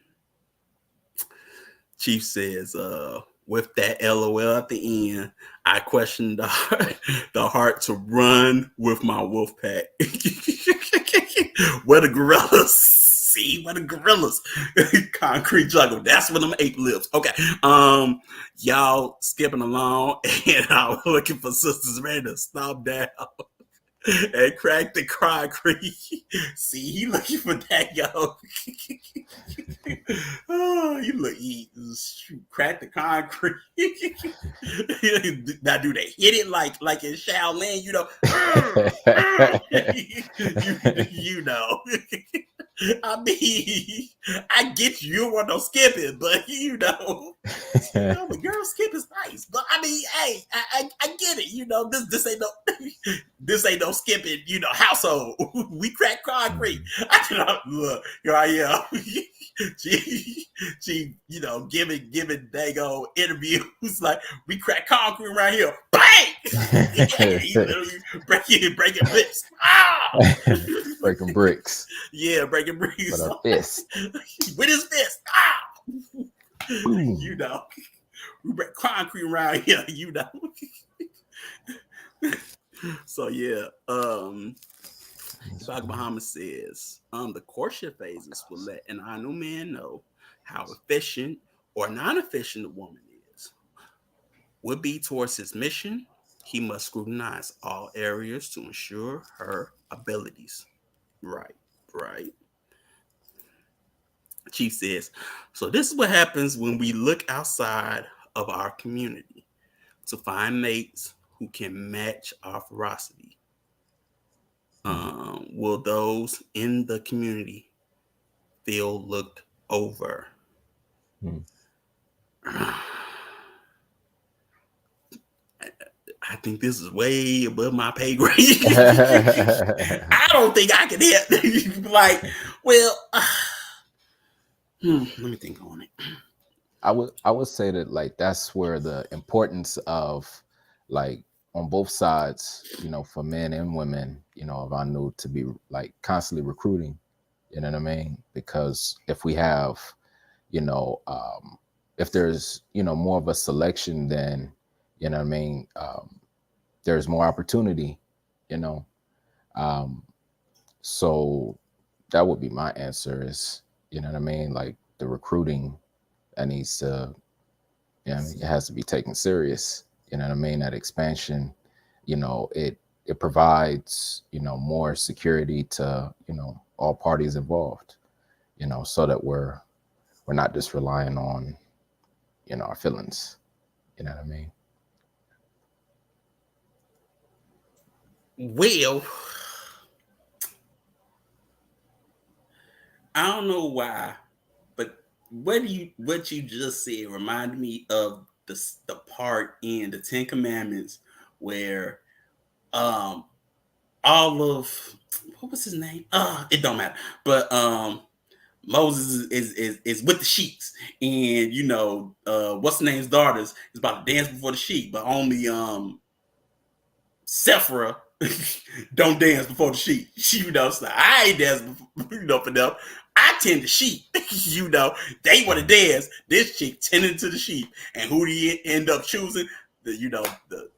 Chief says, with that LOL at the end, I question the heart to run with my wolf pack. Where the gorillas? See what the gorillas, concrete jungle. That's what them ape lives. Okay, y'all skipping along, and I'm looking for sisters ready to stop down and crack the concrete. See, he looking for that, yo. Oh, you look, he crack the concrete. Now, do they hit it like in Shaolin? You know, you know. I mean, I get you want no skipping, but you know, the girl skip is nice. But I mean, hey, I get it. You know, this ain't no this ain't no skipping. You know, household. We crack concrete. I cannot look. Here I am. she, you know, giving dago interviews like we crack concrete right here. Bang! You literally breaking bricks. Ah! Breaking bricks. Yeah, breaking bricks with a fist. With his fist. Ah! You know, we break concrete around here. You know. So yeah, Dr. Muhammad says, the courtship phases will let an ideal man know how efficient or non-efficient a woman is. Would be towards his mission, he must scrutinize all areas to ensure her abilities. Right, right. Chief says, so this is what happens when we look outside of our community to find mates who can match our ferocity. Will those in the community feel looked over? I think this is way above my pay grade. I don't think I can hit. Like, well, let me think on it. I would say that like that's where the importance of like on both sides, you know, for men and women, you know, of Anu to be like constantly recruiting, you know what I mean? Because if we have, you know, if there's, you know, more of a selection, then, you know what I mean, there's more opportunity, you know. So that would be my answer is, you know what I mean? Like the recruiting that needs to, you know, it has to be taken serious. You know what I mean? That expansion, you know, it provides, you know, more security to, you know, all parties involved, you know, so that we're not just relying on, you know, our feelings. You know what I mean? Well, I don't know why, but what you just said reminded me of the part in the Ten Commandments where all of what was his name? It don't matter. But Moses is with the sheiks, and you know, what's the name's daughters is about to dance before the sheik, but only Sephora don't dance before the sheep. You know, so I ain't dance before, you know, for them. I tend to sheep. You know, they want to dance. This chick tending to the sheep, and who do you end up choosing? The you know the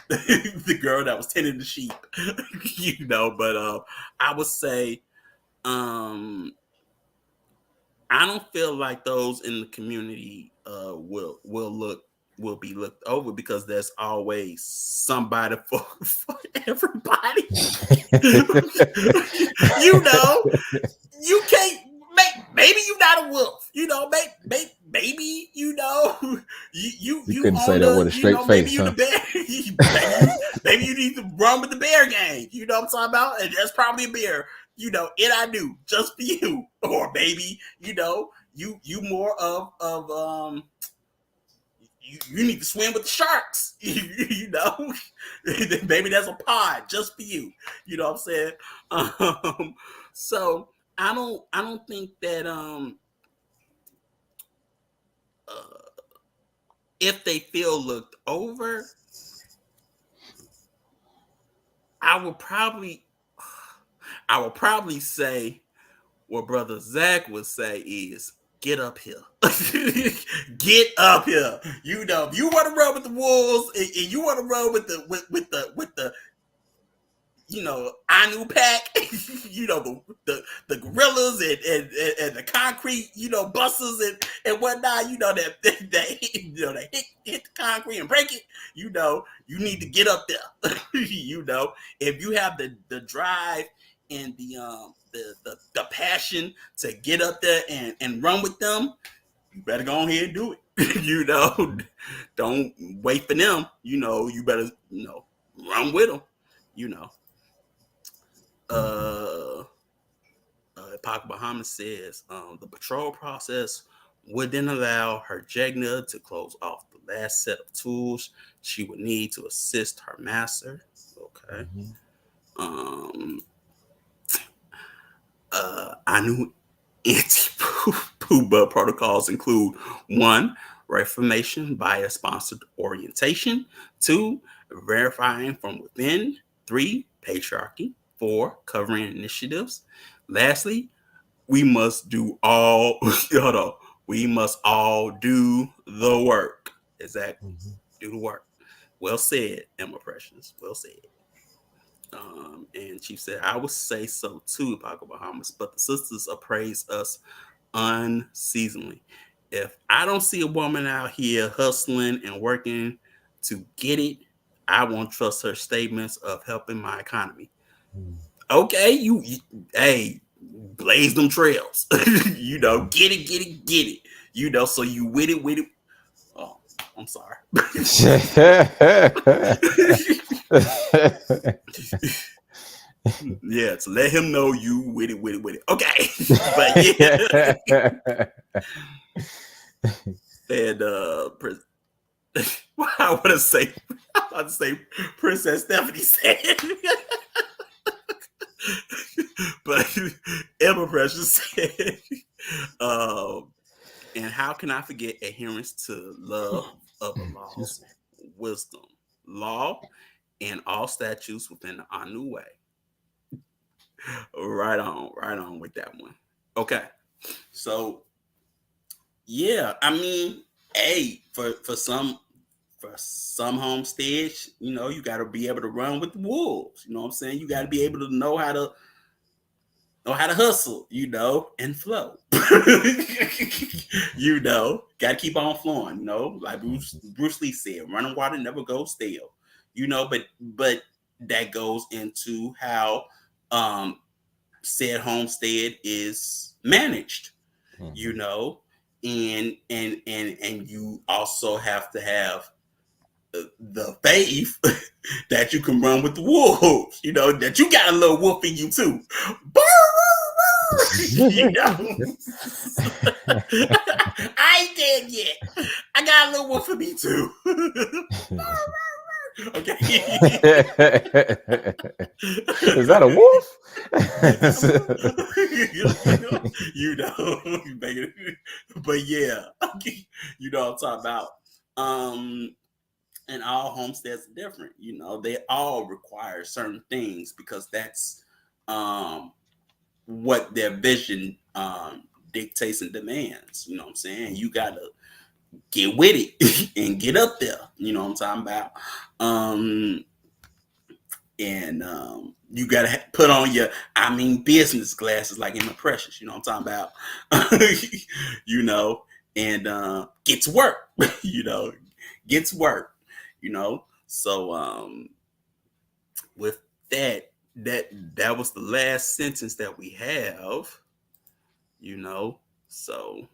the girl that was tending the sheep. You know, but I would say I don't feel like those in the community will be looked over because there's always somebody for everybody. You know, you can't maybe you're not a wolf. You know, maybe you know You couldn't say on that the with a straight maybe face, you huh? the bear. Maybe you need to run with the bear gang. You know what I'm talking about? And that's probably a bear. You know, it I do just for you, or maybe you know you more of you need to swim with the sharks. You know, maybe that's a pod just for you. You know what I'm saying? So I don't think that if they feel looked over, I will probably say what Brother Zach would say is get up here. Get up here. You know, if you want to run with the wolves and you want to run with the Anu Pack, the gorillas and the concrete, busters and whatnot, that hit the concrete and break it, you need to get up there. If you have the drive and the passion to get up there and run with them, you better go ahead and do it. Don't wait for them. You better run with them. You know. Uh, Park Bahama says the patrol process would then allow her Jegna to close off the last set of tools she would need to assist her master. Okay. Mhm. Um, I knew anti-pooba protocols include one, reformation bias sponsored orientation, two, verifying from within, three, patriarchy, four, covering initiatives. Lastly, we must do all hold on. We must all do the work. Exactly. Mhm. Do the work. Well said, Emma Precious. Well said. And Chief said, I would say so too, Paco Bahamas, but the sisters appraise us unseasonably. If I don't see a woman out here hustling and working to get it, I won't trust her statements of helping my economy. Mhm. Okay, hey, blaze them trails. Mhm. Get it, get it. So you with it. Oh, I'm sorry. Yeah, to let him know you with it, with it, with it. Okay, but yeah, and I want to say, Princess Stephanie said, but Emma Precious said, um, and how can I forget adherence to love of the Excuse laws, wisdom, law, and all statutes within our new way. Right on with that one. Okay, so yeah, I mean, hey, for some homesteads, you got to be able to run with the wolves. You know what I'm saying? You got to be able to know how to hustle, and flow. Got to keep on flowing. Like Bruce Lee said, running water never goes stale. But that goes into how um said homestead is managed. you Mhm. know and you also have to have the faith that you can run with the wolves, that you got a little wolf in you too. you know I ain't dead yet. I got a little wolf in me too. Okay. Is that a wolf? you know, but yeah, you know what I'm talking about. Um, and all homesteads are different. They all require certain things because that's um what their vision dictates and demands. You know what I'm saying? You gotta get with it and get up there. You know what I'm talking about? Um, and you gotta put on your business glasses like Emma Precious, you know what I'm talking about. you know and get to work. you know get to work. So with that that that was the last sentence that we have. you know so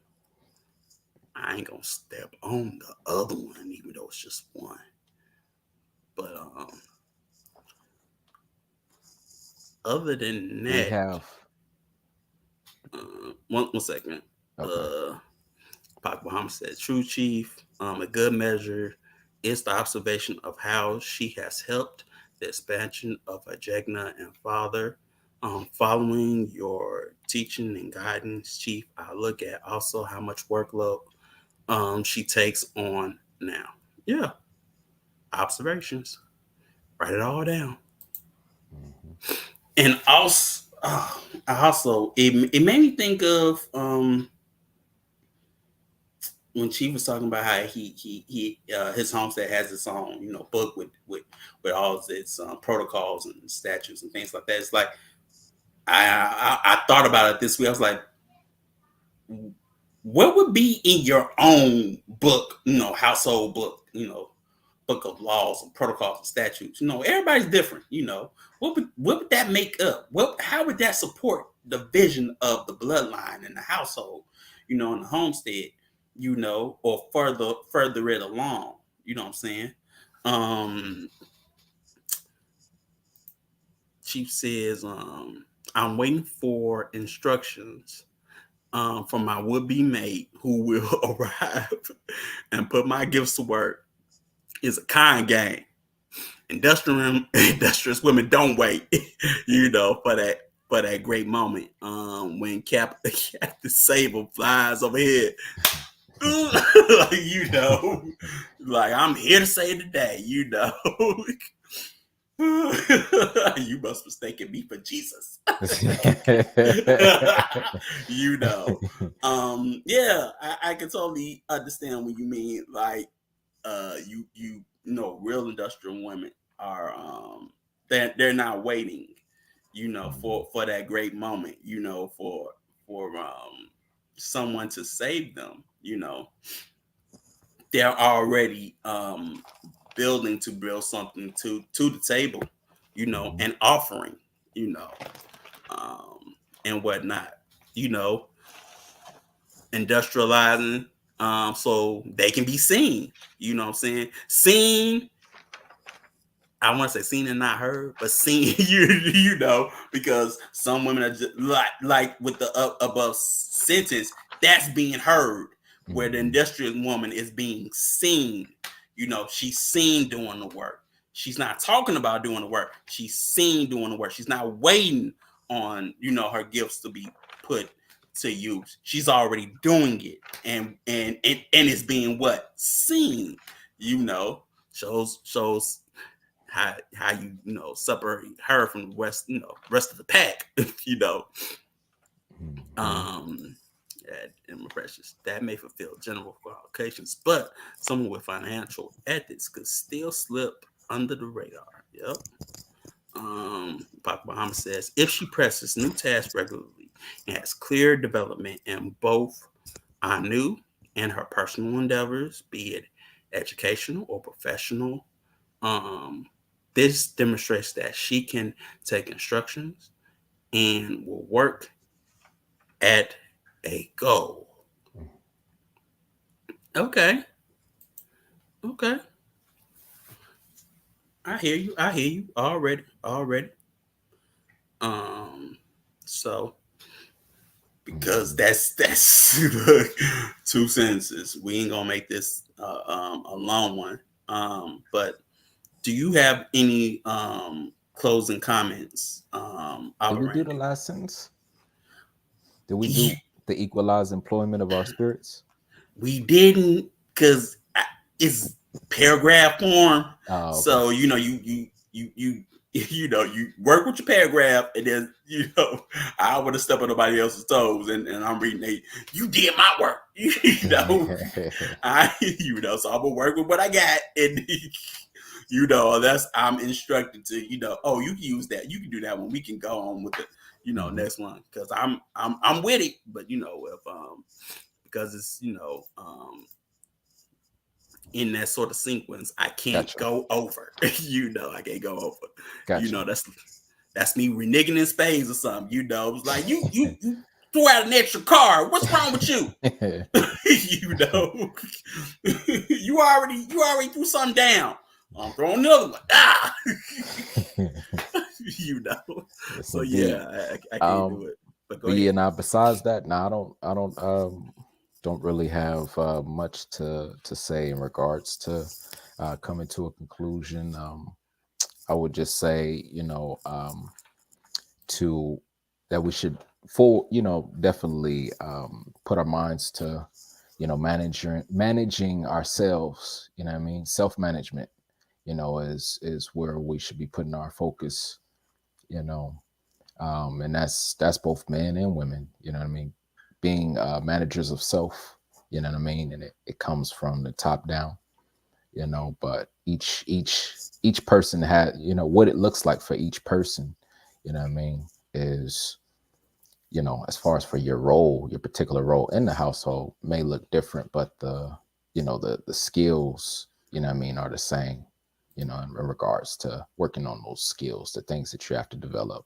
I ain't gonna step on the other one even though it's just one. But other than We that, have. one second. Okay. Uh, Papa Muhammad said, "True Chief, a good measure is the observation of how she has helped the expansion of Ajagna and Father. Following your teaching and guidance, Chief, I look at also how much workload she takes on now. Yeah, observations. Write it all down. Mhm. And also, it made me think of when Chief was talking about how he his homestead has its own book with all of its protocols and statutes and things like that. It's like I thought about it this week. I was like, what would be in your own book, household book, book of laws and protocols and statutes? Everybody's different. What would that make up? How would that support the vision of the bloodline and the household? In the homestead, or further it along. You know what I'm saying? Um, Chief says, I'm waiting for instructions from my would-be mate who will arrive and put my gifts to work. It's a kind game. Industrious women don't wait, for that great moment. When Captain Sable flies overhead, like, like I'm here to save the day. You must mistaken me for Jesus. Yeah, I can totally understand what you mean. Like, real industrial women are they're not waiting, for that great moment, for someone to save them. They're already building to build something to the table, Mhm. and offering, you know, and whatnot, you know, industrializing, so they can be seen. You know what I'm saying? Seen. I want to say seen and not heard, but seen, because some women are just like with the above sentence that's being heard, where the Mhm. industrial woman is being seen. She's seen doing the work. She's not talking about doing the work. She's seen doing the work. She's not waiting on her gifts to be put to use. She's already doing it, and it's being what seen. You know, shows how separate her from the rest of the pack. you know Mhm. um and my precious, that may fulfill general qualifications, but someone with financial ethics could still slip under the radar. Yep. Papa Bahama says if she presses new tasks regularly and has clear development in both Anu and her personal endeavors, be it educational or professional, um, this demonstrates that she can take instructions and will work at a goal. Okay, okay, I hear you. I hear you already. Already. Um, so because Mhm. that's two sentences, we ain't gonna make this a long one. But do you have any closing comments, Did we do the Alvarenga? last sentence? Did we do the equalized employment of our spirits? We didn't, because it's paragraph form. Oh, okay. So you work with your paragraph, and then I want to step on nobody else's toes, and I'm reading you did my work. So I'm gonna work with what I got, and that's I'm instructed to oh, you can use that, you can do that one, we can go on with the Mhm. next one, because I'm with it. But if because it's in that sort of sequence, I can't Gotcha. go over. I can't go over. Gotcha. That's me reneging in spades or something. It's like you threw out an extra card. What's wrong with you? you know, you already threw something down. I'm throwing another one. Ah, you know. Yes, So yeah, indeed. I can't do Um, it. But go but yeah, ahead. now besides that, now I don't really have much to say in regards to coming to a conclusion. I would just say, to that we should definitely put our minds to managing ourselves. What I mean, self-management is where we should be putting our focus. you know and that's both men and women. What I mean, being managers of self, You know what I mean? And it comes from the top down, you know, but each person had, you know, what it looks like for each person, you know what I mean, is, you know, as far as for your role, your particular role in the household may look different, but you know, the skills, you know what I mean, are the same, you know, in regards to working on those skills, the things that you have to develop,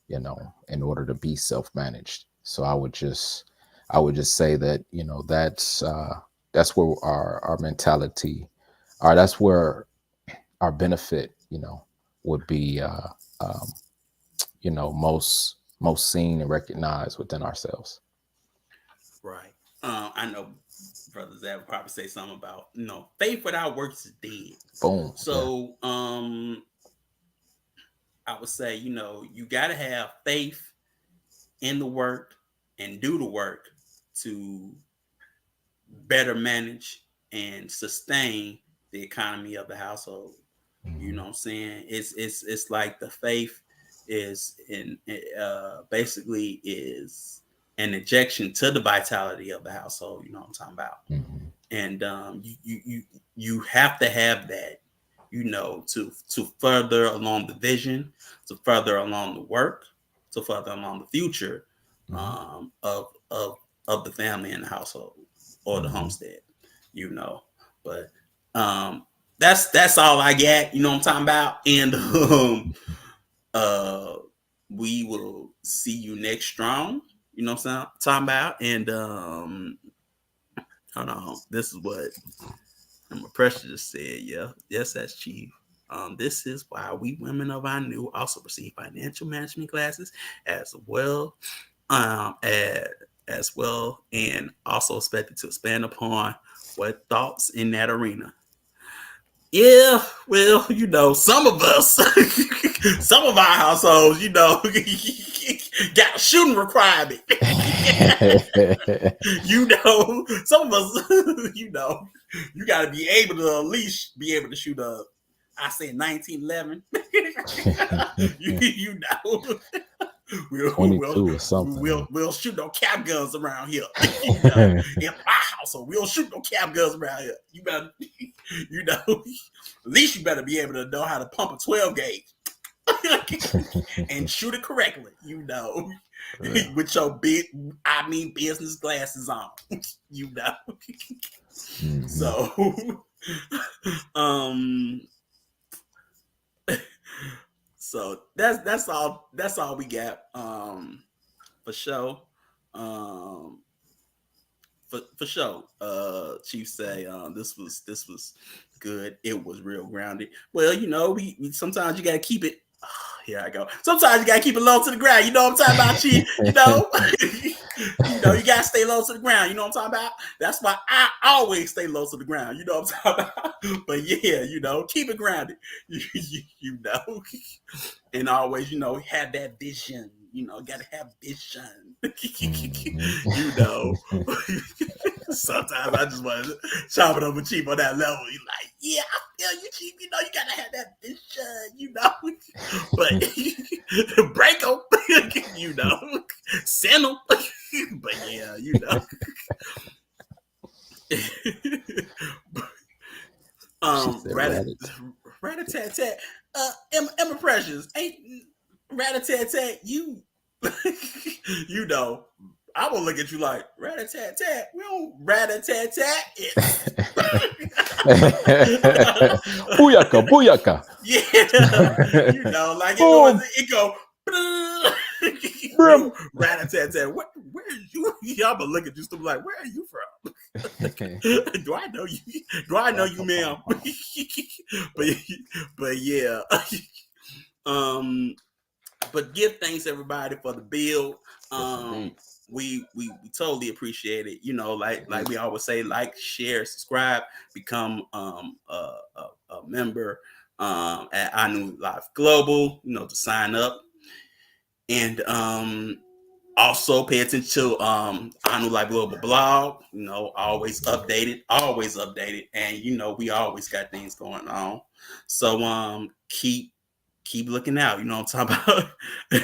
you know, in order to be self-managed. So I would just say that, you know, that's where our mentality, or that's where our benefit, you know, would be, um, you know, most seen and recognized within ourselves. Right. I know brothers that would probably say something about, faith without works is dead. Boom. Yeah. So I would say, you gotta have faith in the work and do the work to better manage and sustain the economy of the household. You Hmm. know what I'm saying? It's like the faith is in basically is an injection to the vitality of the household. You know what I'm talking about? Hmm. And you have to have that, to further along the vision, to further along the work, to further along the future Hmm. of of the family and the household or the Hmm. homestead, you know. But um, that's all I got. You know what I'm talking about, and uh, we will see you next strong. You know what I'm talking about, and hold on, this is what and my precious just said, yeah, yes, that's chief. This is why we women of our new also receive financial management classes as well, as, as well, and also expected to expand upon what thoughts in that arena. Yeah, well, some of us, some of our households, got a shooting requirement. Some of us, you got to be able to at least be able to shoot a, I said 1911. you know, we'll, we'll, 22 or something. we'll shoot no cap guns around here. In my household, we don't shoot no cap guns around here. You better, at least you better be able to know how to pump a 12 gauge and shoot it correctly, Yeah. with your business glasses on, you know. Hmm. So, um, so that's all we got, for show, um, for sure. Chief say, this was good. It was real grounded. Well, we sometimes you gotta keep it. Here I go. Sometimes you gotta keep it low to the ground. You know what I'm talking about, Chief? You gotta stay low to the ground. You know what I'm talking about? That's why I always stay low to the ground. You know what I'm talking about? But yeah, keep it grounded. You know, and always, have that vision. Gotta have vision. Hmm. you know. Sometimes I just want to chop it up with Chief on that level. You like, yeah, I feel you, Chief. You gotta have that vision. But break them, send them. But yeah, She said rat Reddit. rat a tat tat. Emma Precious ain't rat a tat tat. You know. I will look at you like rat a tat tat. We don't rat a tat tat. It's Booyaka, booyaka. yeah, like it goes. Boom. It go. Brim. Rat a tat tat. Where are you? Y'all but look at you still like, where are you from? Do I know you? Do I know you, ma'am? but but yeah. um but give thanks everybody for the build. Yes, Um, indeed. we totally appreciate it. Like Indeed. we always say, like, share, subscribe, become a member at I New Life Global. To sign up, and also pay attention to I New Life Global blog. Always updated, and we always got things going on. So keep looking out. You know what I'm talking about?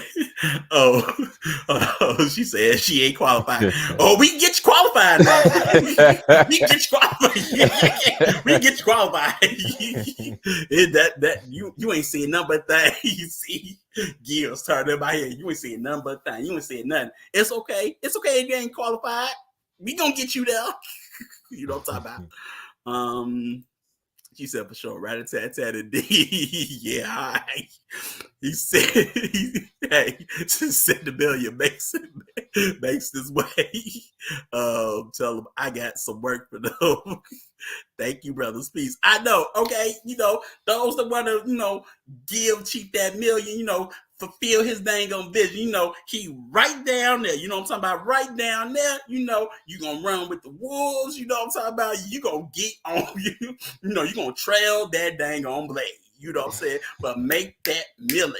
oh, she said she ain't qualified. Oh, we can get you qualified. qualified now. We get you qualified. We get you qualified. that you ain't saying nothing but that. You see, Gil's turning in my head. You ain't saying nothing but that. You ain't saying nothing. It's okay. It's okay if you ain't qualified. We gonna get you there. You know what I'm talking about? She said for sure, rat-a-tat-tat indeed. Yeah, all right. He said, hey, said the million makes this way. Tell him I got some work for them. Thank you, brothers. Peace. I know. Okay, those that want to, give Chief that million, fulfill his dang on vision. He right down there. You know what I'm talking about? Right down there. You gonna run with the wolves. You know what I'm talking about? You gonna get on you. You gonna trail that dang on blade. You know what I'm saying? But make that million.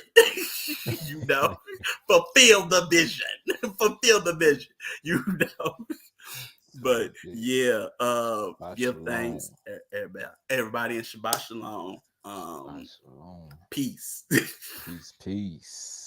Fulfill the vision. Fulfill the vision. But yeah, give thanks, everybody in Shabbat Shalom. Peace. Peace.